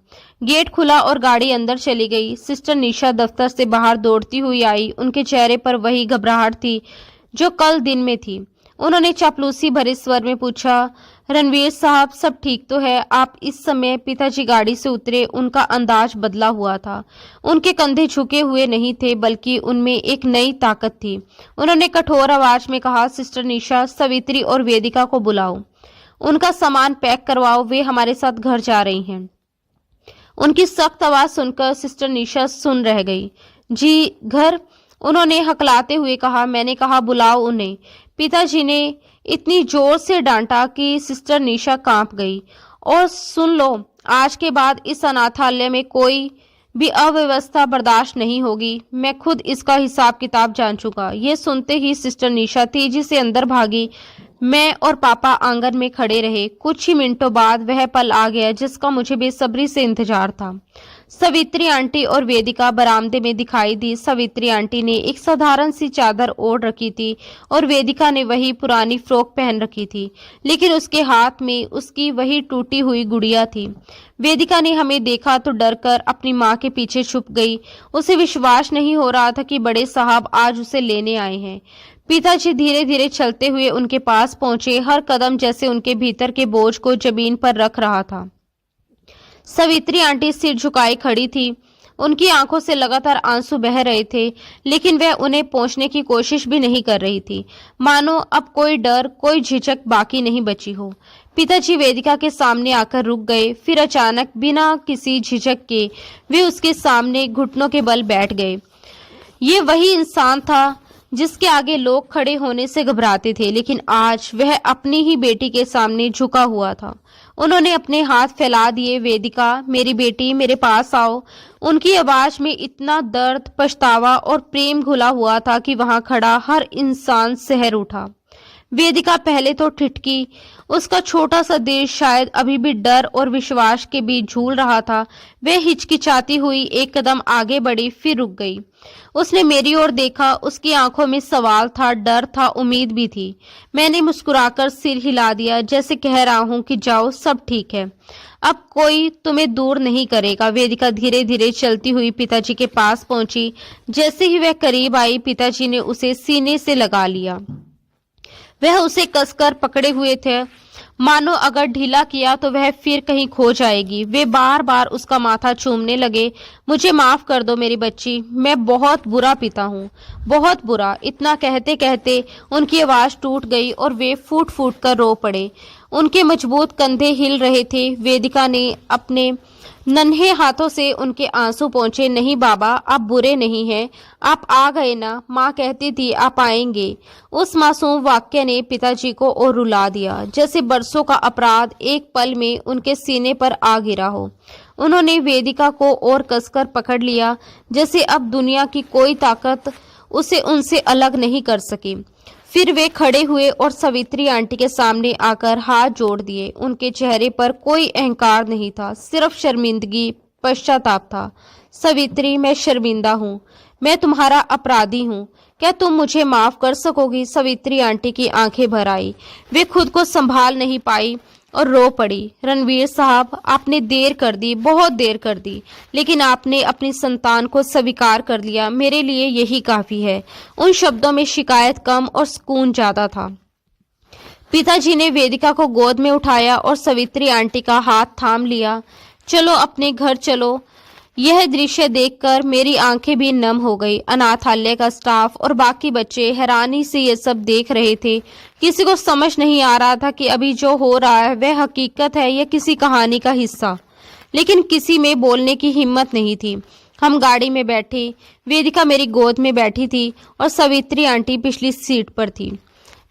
गेट खुला और गाड़ी अंदर चली गई। सिस्टर निशा दफ्तर से बाहर दौड़ती हुई आई। उनके चेहरे पर वही घबराहट थी जो कल दिन में थी। उन्होंने चापलूसी भरे स्वर में पूछा, रणवीर साहब, सब ठीक तो है? आप इस समय पिताजी गाड़ी से उतरे। उनका अंदाज बदला हुआ था। उनके कंधे झुके हुए नहीं थे, बल्कि उनमें एक नई ताकत थी। उन्होंने कठोर आवाज में कहा, सिस्टर निशा, सवित्री और वेदिका को बुलाओ, उनका सामान पैक करवाओ, वे हमारे साथ घर जा रही हैं। उनकी सख्त आवाज सुनकर सिस्टर निशा सुन रह गई। जी, घर? उन्होंने हकलाते हुए कहा। मैंने कहा, बुलाओ उन्हें। पिताजी ने इतनी जोर से डांटा कि सिस्टर निशा कांप गई। और सुन लो, आज के बाद इस अनाथालय में कोई भी अव्यवस्था बर्दाश्त नहीं होगी। मैं खुद इसका हिसाब किताब जान चुका। ये सुनते ही सिस्टर निशा तेजी से अंदर भागी। मैं और पापा आंगन में खड़े रहे। कुछ ही मिनटों बाद वह पल आ गया जिसका मुझे बेसब्री से इंतजार था। सवित्री आंटी और वेदिका बरामदे में दिखाई दी। सवित्री आंटी ने एक साधारण सी चादर ओढ़ रखी थी और वेदिका ने वही पुरानी फ्रॉक पहन रखी थी, लेकिन उसके हाथ में उसकी वही टूटी हुई गुड़िया थी। वेदिका ने हमें देखा तो डरकर अपनी माँ के पीछे छुप गई। उसे विश्वास नहीं हो रहा था कि बड़े साहब आज उसे लेने आए हैं। पिताजी धीरे धीरे चलते हुए उनके पास पहुंचे। हर कदम जैसे उनके भीतर के बोझ को जमीन पर रख रहा था। सवित्री आंटी सिर झुकाए खड़ी थी। उनकी आंखों से लगातार आंसू बह रहे थे, लेकिन वह उन्हें पहुंचने की कोशिश भी नहीं कर रही थी, मानो अब कोई डर, कोई झिझक बाकी नहीं बची हो। पिताजी वेदिका के सामने आकर रुक गए। फिर अचानक बिना किसी झिझक के वे उसके सामने घुटनों के बल बैठ गए। ये वही इंसान था जिसके आगे लोग खड़े होने से घबराते थे, लेकिन आज वह अपनी ही बेटी के सामने झुका हुआ था। उन्होंने अपने हाथ फैला दिए। वेदिका, मेरी बेटी, मेरे पास आओ। उनकी आवाज में इतना दर्द, पछतावा और प्रेम घुला हुआ था कि वहां खड़ा हर इंसान सहर उठा। वेदिका पहले तो ठिठकी। उसका छोटा सा दिल शायद अभी भी डर और विश्वास के बीच झूल रहा था। वह हिचकिचाती हुई एक कदम आगे बढ़ी, फिर रुक गई। उसने मेरी ओर देखा। उसकी आंखों में सवाल था, डर था, उम्मीद भी थी। मैंने मुस्कुराकर सिर हिला दिया, जैसे कह रहा हूं कि जाओ, सब ठीक है, अब कोई तुम्हें दूर नहीं करेगा। वेदिका धीरे धीरे चलती हुई पिताजी के पास पहुंची। जैसे ही वह करीब आई, पिताजी ने उसे सीने से लगा लिया। वह उसे कसकर पकड़े हुए थे। मानो अगर ढीला किया तो वह फिर कहीं खो जाएगी। वे बार बार उसका माथा चूमने लगे। मुझे माफ कर दो मेरी बच्ची, मैं बहुत बुरा पिता हूँ, बहुत बुरा। इतना कहते कहते उनकी आवाज टूट गई और वे फूट फूट कर रो पड़े। उनके मजबूत कंधे हिल रहे थे। वेदिका ने अपने नन्हे हाथों से उनके आंसू पोंछे। नहीं बाबा, आप बुरे नहीं हैं, आप आ गए ना, माँ कहती थी आप आएंगे। उस मासूम वाक्य ने पिताजी को और रुला दिया, जैसे बरसों का अपराध एक पल में उनके सीने पर आ गिरा हो। उन्होंने वेदिका को और कसकर पकड़ लिया, जैसे अब दुनिया की कोई ताकत उसे उनसे अलग नहीं कर सकी। फिर वे खड़े हुए और सवित्री आंटी के सामने आकर हाथ जोड़ दिए। उनके चेहरे पर कोई अहंकार नहीं था, सिर्फ शर्मिंदगी, पश्चाताप था। सवित्री, मैं शर्मिंदा हूँ, मैं तुम्हारा अपराधी हूँ, क्या तुम मुझे माफ कर सकोगी? सवित्री आंटी की आंखें भर आई। वे खुद को संभाल नहीं पाई और रो पड़ी। रणवीर साहब, आपने देर कर दी, बहुत देर कर दी, लेकिन आपने अपनी संतान को स्वीकार कर लिया, मेरे लिए यही काफी है। उन शब्दों में शिकायत कम और सुकून ज्यादा था। पिताजी ने वेदिका को गोद में उठाया और सवित्री आंटी का हाथ थाम लिया। चलो अपने घर चलो। यह दृश्य देखकर मेरी आंखें भी नम हो गई। अनाथालय का स्टाफ और बाकी बच्चे हैरानी से ये सब देख रहे थे। किसी को समझ नहीं आ रहा था कि अभी जो हो रहा है वह हकीकत है या किसी कहानी का हिस्सा, लेकिन किसी में बोलने की हिम्मत नहीं थी। हम गाड़ी में बैठे। वेदिका मेरी गोद में बैठी थी और सवित्री आंटी पिछली सीट पर थी।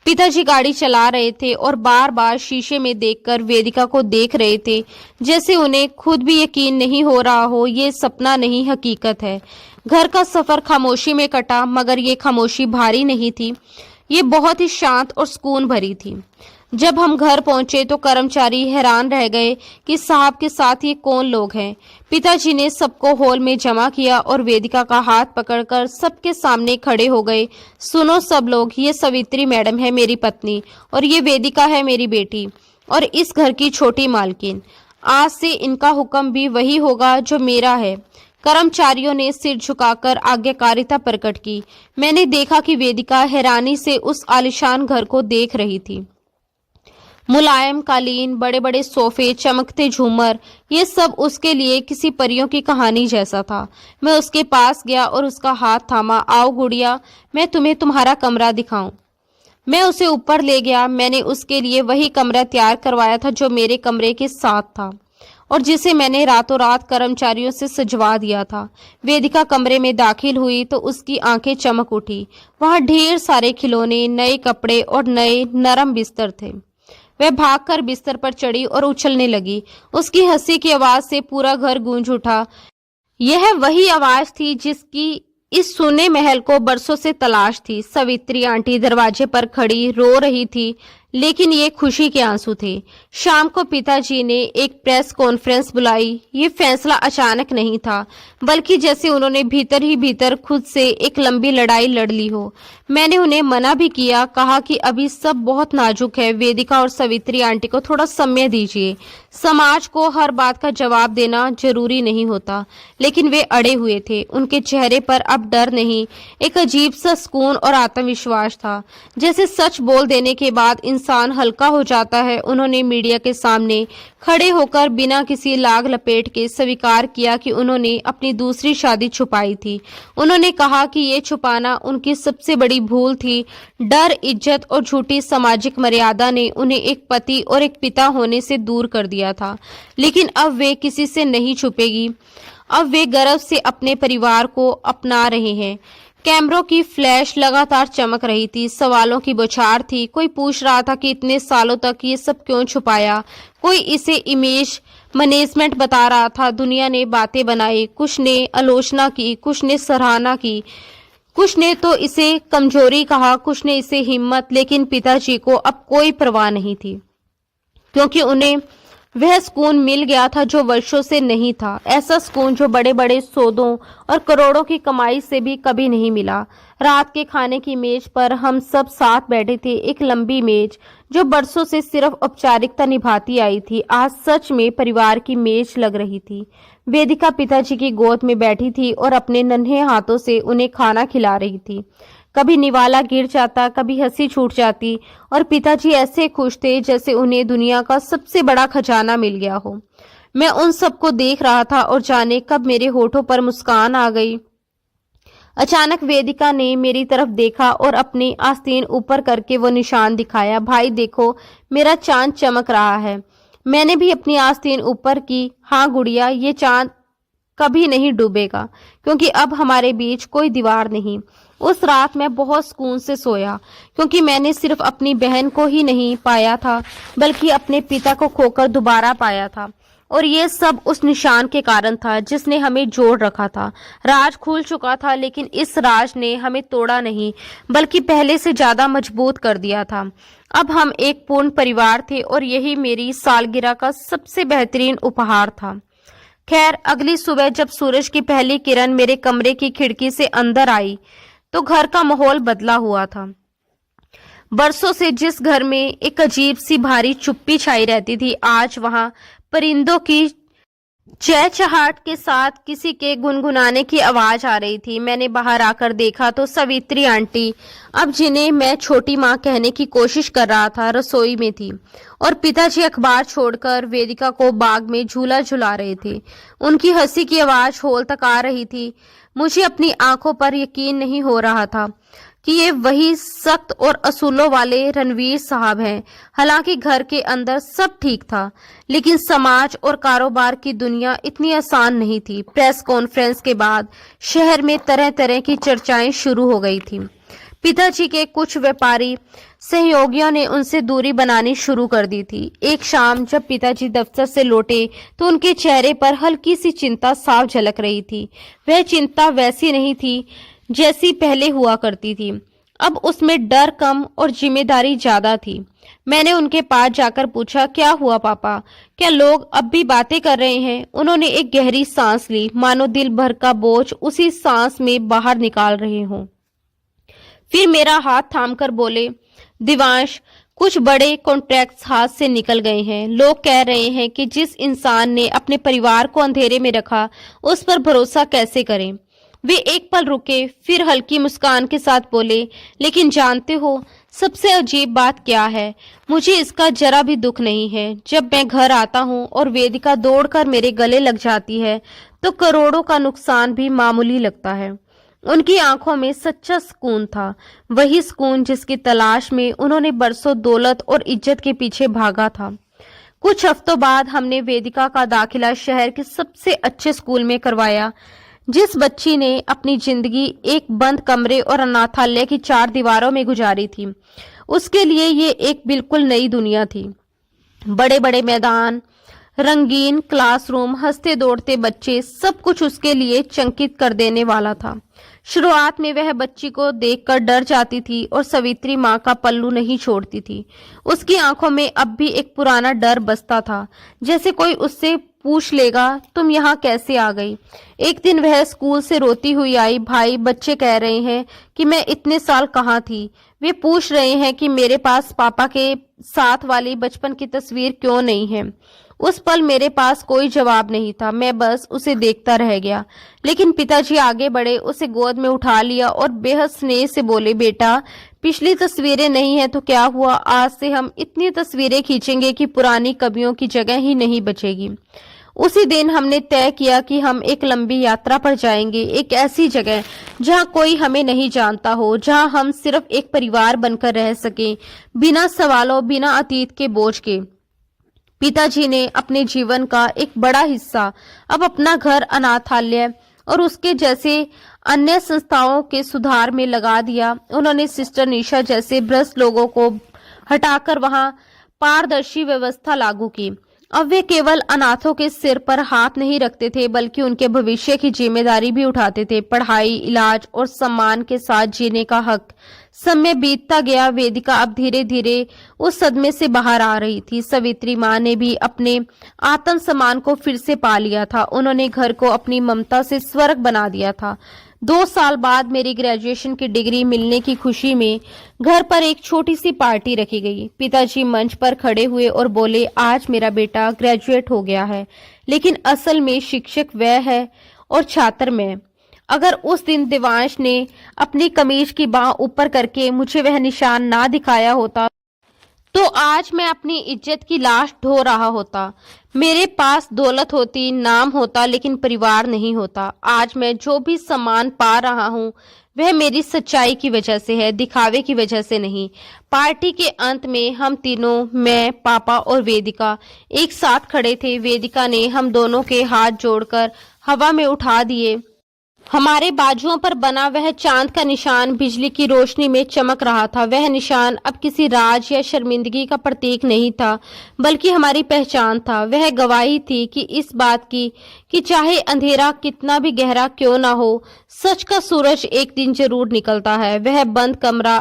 पिताजी गाड़ी चला रहे थे और बार बार शीशे में देखकर वेदिका को देख रहे थे, जैसे उन्हें खुद भी यकीन नहीं हो रहा हो ये सपना नहीं हकीकत है। घर का सफर खामोशी में कटा, मगर ये खामोशी भारी नहीं थी, ये बहुत ही शांत और सुकून भरी थी। जब हम घर पहुंचे तो कर्मचारी हैरान रह गए कि साहब के साथ ये कौन लोग हैं। पिताजी ने सबको हॉल में जमा किया और वेदिका का हाथ पकड़कर सबके सामने खड़े हो गए। सुनो सब लोग, ये सवित्री मैडम है मेरी पत्नी, और ये वेदिका है मेरी बेटी और इस घर की छोटी मालकिन। आज से इनका हुक्म भी वही होगा जो मेरा है। कर्मचारियों ने सिर झुकाकर आज्ञाकारिता प्रकट की। मैंने देखा कि वेदिका हैरानी से उस आलीशान घर को देख रही थी। मुलायम कालीन, बड़े बड़े सोफे, चमकते झूमर, ये सब उसके लिए किसी परियों की कहानी जैसा था। मैं उसके पास गया और उसका हाथ थामा। आओ गुड़िया, मैं तुम्हें तुम्हारा कमरा दिखाऊं। मैं उसे ऊपर ले गया। मैंने उसके लिए वही कमरा तैयार करवाया था जो मेरे कमरे के साथ था और जिसे मैंने रातों रात कर्मचारियों से सजवा दिया था। वेदिका कमरे में दाखिल हुई तो उसकी आंखें चमक उठी। वहां ढेर सारे खिलौने, नए कपड़े और नए नरम बिस्तर थे। वह भागकर बिस्तर पर चढ़ी और उछलने लगी। उसकी हंसी की आवाज से पूरा घर गूंज उठा। यह वही आवाज थी जिसकी इस सुने महल को बरसों से तलाश थी। सवित्री आंटी दरवाजे पर खड़ी रो रही थी, लेकिन ये खुशी के आंसू थे। शाम को पिताजी ने एक प्रेस कॉन्फ्रेंस बुलाई। ये फैसला अचानक नहीं था, बल्कि जैसे उन्होंने भीतर ही भीतर खुद से एक लंबी लड़ाई लड़ ली हो। मैंने उन्हें मना भी किया, कहा कि अभी सब बहुत नाजुक है, वेदिका और सवित्री आंटी को थोड़ा समय दीजिए। समाज को हर बात का जवाब देना जरूरी नहीं होता, लेकिन वे अड़े हुए थे। उनके चेहरे पर अब डर नहीं, एक अजीब सा सुकून और आत्मविश्वास था, जैसे सच बोल देने के बाद इंसान हल्का हो जाता है। उन्होंने मीडिया के सामने खड़े होकर बिना किसी लाग लपेट के स्वीकार किया कि उन्होंने अपनी दूसरी शादी छुपाई थी। उन्होंने कहा कि ये छुपाना उनकी सबसे बड़ी भूल थी। डर, इज्जत और झूठी सामाजिक मर्यादा ने उन्हें एक पति और एक पिता होने से दूर कर दिया था। लेकिन अब वे किसी से नहीं छुपेगी। अब वे गर्व से अपने परिवार को अपना रहे हैं। कैमरों की फ्लैश लगातार चमक रही थी। सवालों की बौछार थी। कोई पूछ रहा था कि इतने सालों तक ये सब क्यों छुपाया। कोई इसे इमेज मैनेजमेंट बता रहा था। दुनिया ने बातें बनाई, कुछ ने आलोचना की, कुछ ने सराहना की, कुछ ने तो इसे कमजोरी कहा, कुछ ने इसे हिम्मत। लेकिन पिताजी को अब कोई परवाह नहीं थी, क्योंकि उन्हें वह सुकून मिल गया था जो वर्षों से नहीं था। ऐसा सुकून जो बड़े बड़े सौदों और करोड़ों की कमाई से भी कभी नहीं मिला। रात के खाने की मेज पर हम सब साथ बैठे थे, एक लंबी मेज जो बरसों से सिर्फ औपचारिकता निभाती आई थी, आज सच में परिवार की मेज लग रही थी। वेदिका पिताजी की गोद में बैठी थी और अपने नन्हे हाथों से उन्हें खाना खिला रही थी। कभी निवाला गिर जाता, कभी हंसी छूट जाती और पिताजी ऐसे खुश थे जैसे उन्हें दुनिया का सबसे बड़ा खजाना मिल गया हो। मैं उन सबको देख रहा था और जाने कब मेरे होठों पर मुस्कान आ गई। अचानक वेदिका ने मेरी तरफ देखा और अपनी आस्तीन ऊपर करके वो निशान दिखाया। भाई देखो, मेरा चांद चमक रहा है। मैंने भी अपनी आस्तीन ऊपर की। हाँ गुड़िया, ये चांद कभी नहीं डूबेगा क्योंकि अब हमारे बीच कोई दीवार नहीं। उस रात मैं बहुत सुकून से सोया क्योंकि मैंने सिर्फ अपनी बहन को ही नहीं पाया था बल्कि अपने पिता को खोकर दोबारा पाया था। और ये सब उस निशान के कारण था जिसने हमें जोड़ रखा था। राज खुल चुका था लेकिन इस राज ने हमें तोड़ा नहीं बल्कि पहले से ज्यादा मजबूत कर दिया था। अब हम एक पूर्ण परिवार थे और यही मेरी सालगिरह का सबसे बेहतरीन उपहार था। खैर, अगली सुबह जब सूरज की पहली किरण मेरे कमरे की खिड़की से अंदर आई तो घर का माहौल बदला हुआ था। बरसों से जिस घर में एक अजीब सी भारी चुप्पी छाई रहती थी, आज वहां परिंदों की चहचहाट के साथ किसी के गुनगुनाने की आवाज आ रही थी। मैंने बाहर आकर देखा तो सावित्री आंटी, अब जिन्हें मैं छोटी माँ कहने की कोशिश कर रहा था, रसोई में थी और पिताजी अखबार छोड़कर वेदिका को बाग में झूला झुला रहे थे। उनकी हंसी की आवाज हॉल तक आ रही थी। मुझे अपनी आंखों पर यकीन नहीं हो रहा था कि ये वही सख्त और असूलों वाले रणवीर साहब हैं। हालांकि घर के अंदर सब ठीक था लेकिन समाज और कारोबार की दुनिया इतनी आसान नहीं थी। प्रेस कॉन्फ्रेंस के बाद शहर में तरह तरह की चर्चाएं शुरू हो गई थी। पिताजी के कुछ व्यापारी सहयोगियों ने उनसे दूरी बनानी शुरू कर दी थी। एक शाम जब पिताजी दफ्तर से लौटे तो उनके चेहरे पर हल्की सी चिंता साफ झलक रही थी। वह चिंता वैसी नहीं थी जैसी पहले हुआ करती थी। अब उसमें डर कम और जिम्मेदारी ज्यादा थी। मैंने उनके पास जाकर पूछा, क्या हुआ पापा? क्या लोग अब भी बातें कर रहे हैं? उन्होंने एक गहरी सांस ली, मानो दिल भर का बोझ उसी सांस में बाहर निकाल रहे हों। फिर मेरा हाथ थामकर बोले, दिवांश, कुछ बड़े कॉन्ट्रैक्ट्स हाथ से निकल गए हैं। लोग कह रहे हैं कि जिस इंसान ने अपने परिवार को अंधेरे में रखा उस पर भरोसा कैसे करें। वे एक पल रुके, फिर हल्की मुस्कान के साथ बोले, लेकिन जानते हो सबसे अजीब बात क्या है? मुझे इसका जरा भी दुख नहीं है। जब मैं घर आता हूँ और वेदिका दौड़कर मेरे गले लग जाती है तो करोड़ों का नुकसान भी मामूली लगता है। उनकी आंखों में सच्चा सुकून था, वही सुकून जिसकी तलाश में उन्होंने बरसों दौलत और इज्जत के पीछे भागा था। कुछ हफ्तों बाद हमने वेदिका का दाखिला शहर के सबसे अच्छे स्कूल में करवाया। जिस बच्ची ने अपनी जिंदगी एक बंद कमरे और अनाथालय की 4 दीवारों में गुजारी थी, उसके लिए ये एक बिल्कुल नई दुनिया थी। बड़े बड़े मैदान, रंगीन क्लासरूम, हंसते दौड़ते बच्चे, सब कुछ उसके लिए चकित कर देने वाला था। शुरुआत में वह बच्ची को देखकर डर जाती थी और सावित्री माँ का पल्लू नहीं छोड़ती थी। उसकी आंखों में अब भी एक पुराना डर बसता था, जैसे कोई उससे पूछ लेगा, तुम यहाँ कैसे आ गई? एक दिन वह स्कूल से रोती हुई आई, भाई बच्चे कह रहे हैं कि मैं इतने साल कहाँ थी। वे पूछ रहे हैं कि मेरे पास पापा के साथ वाली बचपन की तस्वीर क्यों नहीं है। उस पल मेरे पास कोई जवाब नहीं था, मैं बस उसे देखता रह गया। लेकिन पिताजी आगे बढ़े, उसे गोद में उठा लिया और बेहद स्नेह से बोले, बेटा पिछली तस्वीरें नहीं है तो क्या हुआ, आज से हम इतनी तस्वीरें खींचेंगे कि पुरानी कवियों की जगह ही नहीं बचेगी। उसी दिन हमने तय किया कि हम एक लंबी यात्रा पर जाएंगे, एक ऐसी जगह जहां कोई हमें नहीं जानता हो, जहां हम सिर्फ एक परिवार बनकर रह सकें, बिना सवालों, बिना अतीत के बोझ के। पिताजी ने अपने जीवन का एक बड़ा हिस्सा अब अपना घर, अनाथालय और उसके जैसे अन्य संस्थाओं के सुधार में लगा दिया। उन्होंने सिस्टर निशा जैसे भ्रष्ट लोगों को हटाकर वहां पारदर्शी व्यवस्था लागू की। अब वे केवल अनाथों के सिर पर हाथ नहीं रखते थे बल्कि उनके भविष्य की जिम्मेदारी भी उठाते थे, पढ़ाई, इलाज और सम्मान के साथ जीने का हक। समय बीतता गया, वेदिका अब धीरे धीरे उस सदमे से बाहर आ रही थी। सावित्री माँ ने भी अपने आत्म सम्मान को फिर से पा लिया था। उन्होंने घर को अपनी ममता से स्वर्ग बना दिया था। 2 साल बाद मेरी ग्रेजुएशन की डिग्री मिलने की खुशी में घर पर एक छोटी सी पार्टी रखी गई। पिताजी मंच पर खड़े हुए और बोले, आज मेरा बेटा ग्रेजुएट हो गया है, लेकिन असल में शिक्षक वह है और छात्र मैं। अगर उस दिन देवांश ने अपनी कमीज की बाह ऊपर करके मुझे वह निशान ना दिखाया होता तो आज मैं अपनी इज्जत की लाश ढो रहा होता। मेरे पास दौलत होती, नाम होता, लेकिन परिवार नहीं होता। आज मैं जो भी सम्मान पा रहा हूँ वह मेरी सच्चाई की वजह से है, दिखावे की वजह से नहीं। पार्टी के अंत में हम तीनों, मैं, पापा और वेदिका एक साथ खड़े थे। वेदिका ने हम दोनों के हाथ जोड़कर हवा में उठा दिए। हमारे बाजुओं पर बना वह चांद का निशान बिजली की रोशनी में चमक रहा था। वह निशान अब किसी राज या शर्मिंदगी का प्रतीक नहीं था, बल्कि हमारी पहचान था। वह गवाही थी कि इस बात की कि चाहे अंधेरा कितना भी गहरा क्यों ना हो, सच का सूरज एक दिन जरूर निकलता है। वह बंद कमरा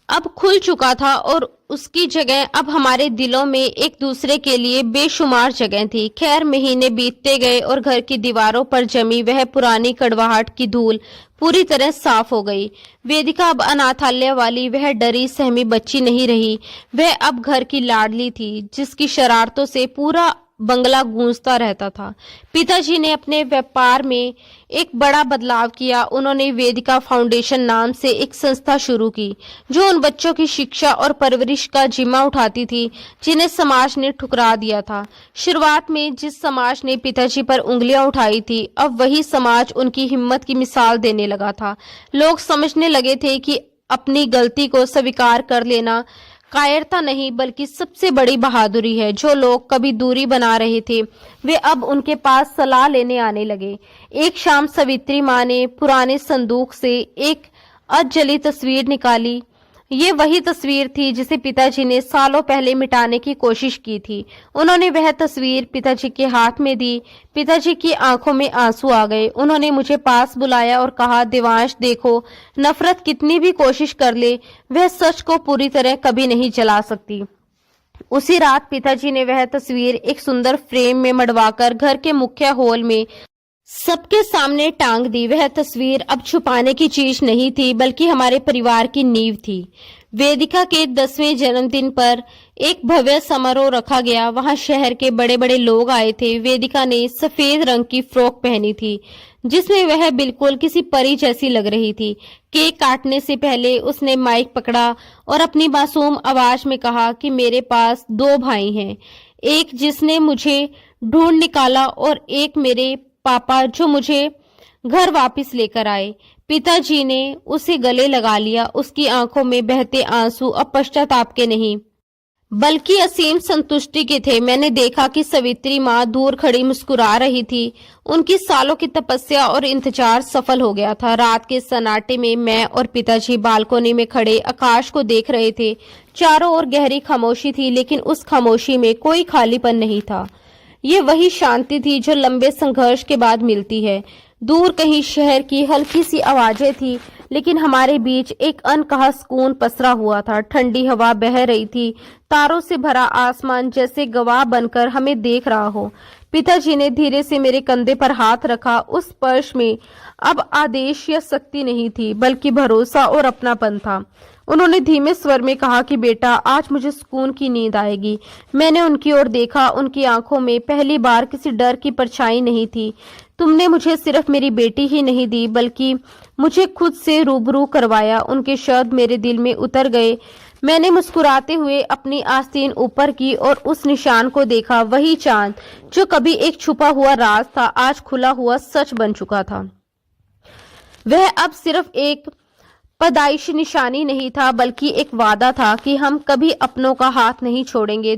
अब खुल चुका था और उसकी जगह अब हमारे दिलों में एक दूसरे के लिए बेशुमार जगह थी। खैर, महीने बीतते गए और घर की दीवारों पर जमी वह पुरानी कड़वाहट की धूल पूरी तरह साफ हो गई। वेदिका अब अनाथालय वाली वह डरी सहमी बच्ची नहीं रही। वह अब घर की लाडली थी, जिसकी शरारतों से पूरा बंगला गूंजता रहता था। पिताजी ने अपने व्यापार में एक बड़ा बदलाव किया। उन्होंने वेदिका फाउंडेशन नाम से एक संस्था शुरू की, जो उन बच्चों की शिक्षा और परवरिश का जिम्मा उठाती थी जिन्हें समाज ने ठुकरा दिया था। शुरुआत में जिस समाज ने पिताजी पर उंगलियां उठाई थी, अब वही समाज उनकी हिम्मत की मिसाल देने लगा था। लोग समझने लगे थे कि अपनी गलती को स्वीकार कर लेना कायरता नहीं, बल्कि सबसे बड़ी बहादुरी है। जो लोग कभी दूरी बना रहे थे, वे अब उनके पास सलाह लेने आने लगे। एक शाम सवित्री माँ ने पुराने संदूक से एक अधजली तस्वीर निकाली। ये वही तस्वीर थी जिसे पिताजी ने सालों पहले मिटाने की कोशिश की थी। उन्होंने वह तस्वीर पिताजी के हाथ में दी। पिताजी की आंखों में आंसू आ गए। उन्होंने मुझे पास बुलाया और कहा, देवांश देखो, नफरत कितनी भी कोशिश कर ले, वह सच को पूरी तरह कभी नहीं जला सकती। उसी रात पिताजी ने वह तस्वीर एक सुंदर फ्रेम में मढ़वाकर घर के मुख्य हॉल में सबके सामने टांग दी। वह तस्वीर अब छुपाने की चीज नहीं थी, बल्कि हमारे परिवार की नींव थी। वेदिका के 10वें जन्मदिन पर एक भव्य समारोह रखा गया। वहां शहर के बड़े बड़े लोग आए थे। वेदिका ने सफेद रंग की फ्रॉक पहनी थी, जिसमें वह बिल्कुल किसी परी जैसी लग रही थी। केक काटने से पहले उसने माइक पकड़ा और अपनी मासूम आवाज में कहा कि मेरे पास 2 भाई हैं, एक जिसने मुझे ढूंढ निकाला और एक मेरे पापा जो मुझे घर वापस लेकर आए। पिताजी ने उसे गले लगा लिया। उसकी आंखों में बहते आंसू अब पश्चाताप के नहीं, बल्कि असीम संतुष्टि के थे। मैंने देखा कि सवित्री माँ दूर खड़ी मुस्कुरा रही थी। उनकी सालों की तपस्या और इंतजार सफल हो गया था। रात के सन्नाटे में मैं और पिताजी बालकोनी में खड़े आकाश को देख रहे थे। चारों ओर गहरी खामोशी थी, लेकिन उस खामोशी में कोई खालीपन नहीं था। ये वही शांति थी जो लंबे संघर्ष के बाद मिलती है। दूर कहीं शहर की हल्की सी आवाजें थी, लेकिन हमारे बीच एक अनकहा सुकून पसरा हुआ था। ठंडी हवा बह रही थी। तारों से भरा आसमान जैसे गवाह बनकर हमें देख रहा हो। पिताजी ने धीरे से मेरे कंधे पर हाथ रखा। उस स्पर्श में अब आदेश या शक्ति नहीं थी, बल्कि भरोसा और अपनापन था। उन्होंने धीमे स्वर में कहा कि बेटा, आज मुझे सुकून की नींद आएगी। मैंने उनकी ओर देखा। उनकी आंखों में पहली बार किसी डर की परछाई नहीं थी। तुमने मुझे सिर्फ मेरी बेटी ही नहीं दी, बल्कि मुझे खुद से रूबरू करवाया। उनके शब्द मेरे दिल में उतर गए। मैंने मुस्कुराते हुए अपनी आस्तीन ऊपर की और उस निशान को देखा। वही चांद जो कभी एक छुपा हुआ राज था, आज खुला हुआ सच बन चुका था। वह अब सिर्फ एक पैदाइशी निशानी नहीं था, बल्कि एक वादा था कि हम कभी अपनों का हाथ नहीं छोड़ेंगे।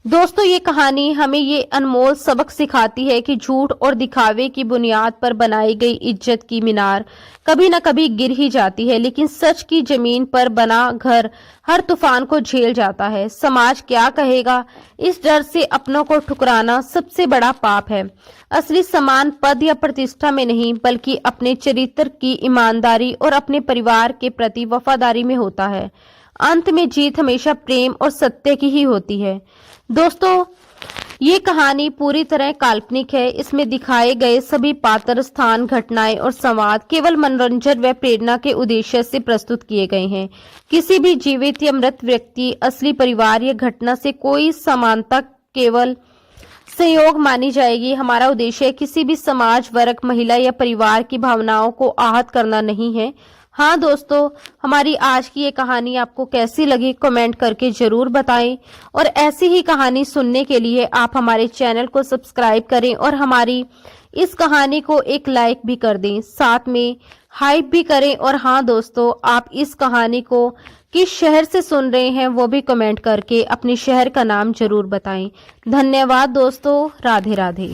दोस्तों, ये कहानी हमें ये अनमोल सबक सिखाती है कि झूठ और दिखावे की बुनियाद पर बनाई गई इज्जत की मीनार कभी न कभी गिर ही जाती है, लेकिन सच की जमीन पर बना घर हर तूफान को झेल जाता है। समाज क्या कहेगा, इस डर से अपनों को ठुकराना सबसे बड़ा पाप है। असली सम्मान पद या प्रतिष्ठा में नहीं, बल्कि अपने चरित्र की ईमानदारी और अपने परिवार के प्रति वफादारी में होता है। अंत में जीत हमेशा प्रेम और सत्य की ही होती है। दोस्तों, ये कहानी पूरी तरह काल्पनिक है। इसमें दिखाए गए सभी पात्र, स्थान, घटनाएं और संवाद केवल मनोरंजन व प्रेरणा के उद्देश्य से प्रस्तुत किए गए हैं। किसी भी जीवित या मृत व्यक्ति, असली परिवार या घटना से कोई समानता केवल संयोग मानी जाएगी। हमारा उद्देश्य किसी भी समाज, वर्ग, महिला या परिवार की भावनाओं को आहत करना नहीं है। हाँ दोस्तों, हमारी आज की ये कहानी आपको कैसी लगी कमेंट करके जरूर बताएं और ऐसी ही कहानी सुनने के लिए आप हमारे चैनल को सब्सक्राइब करें और हमारी इस कहानी को एक लाइक भी कर दें, साथ में हाइप भी करें। और हाँ दोस्तों, आप इस कहानी को किस शहर से सुन रहे हैं वो भी कमेंट करके अपने शहर का नाम जरूर बताएं। धन्यवाद दोस्तों, राधे राधे।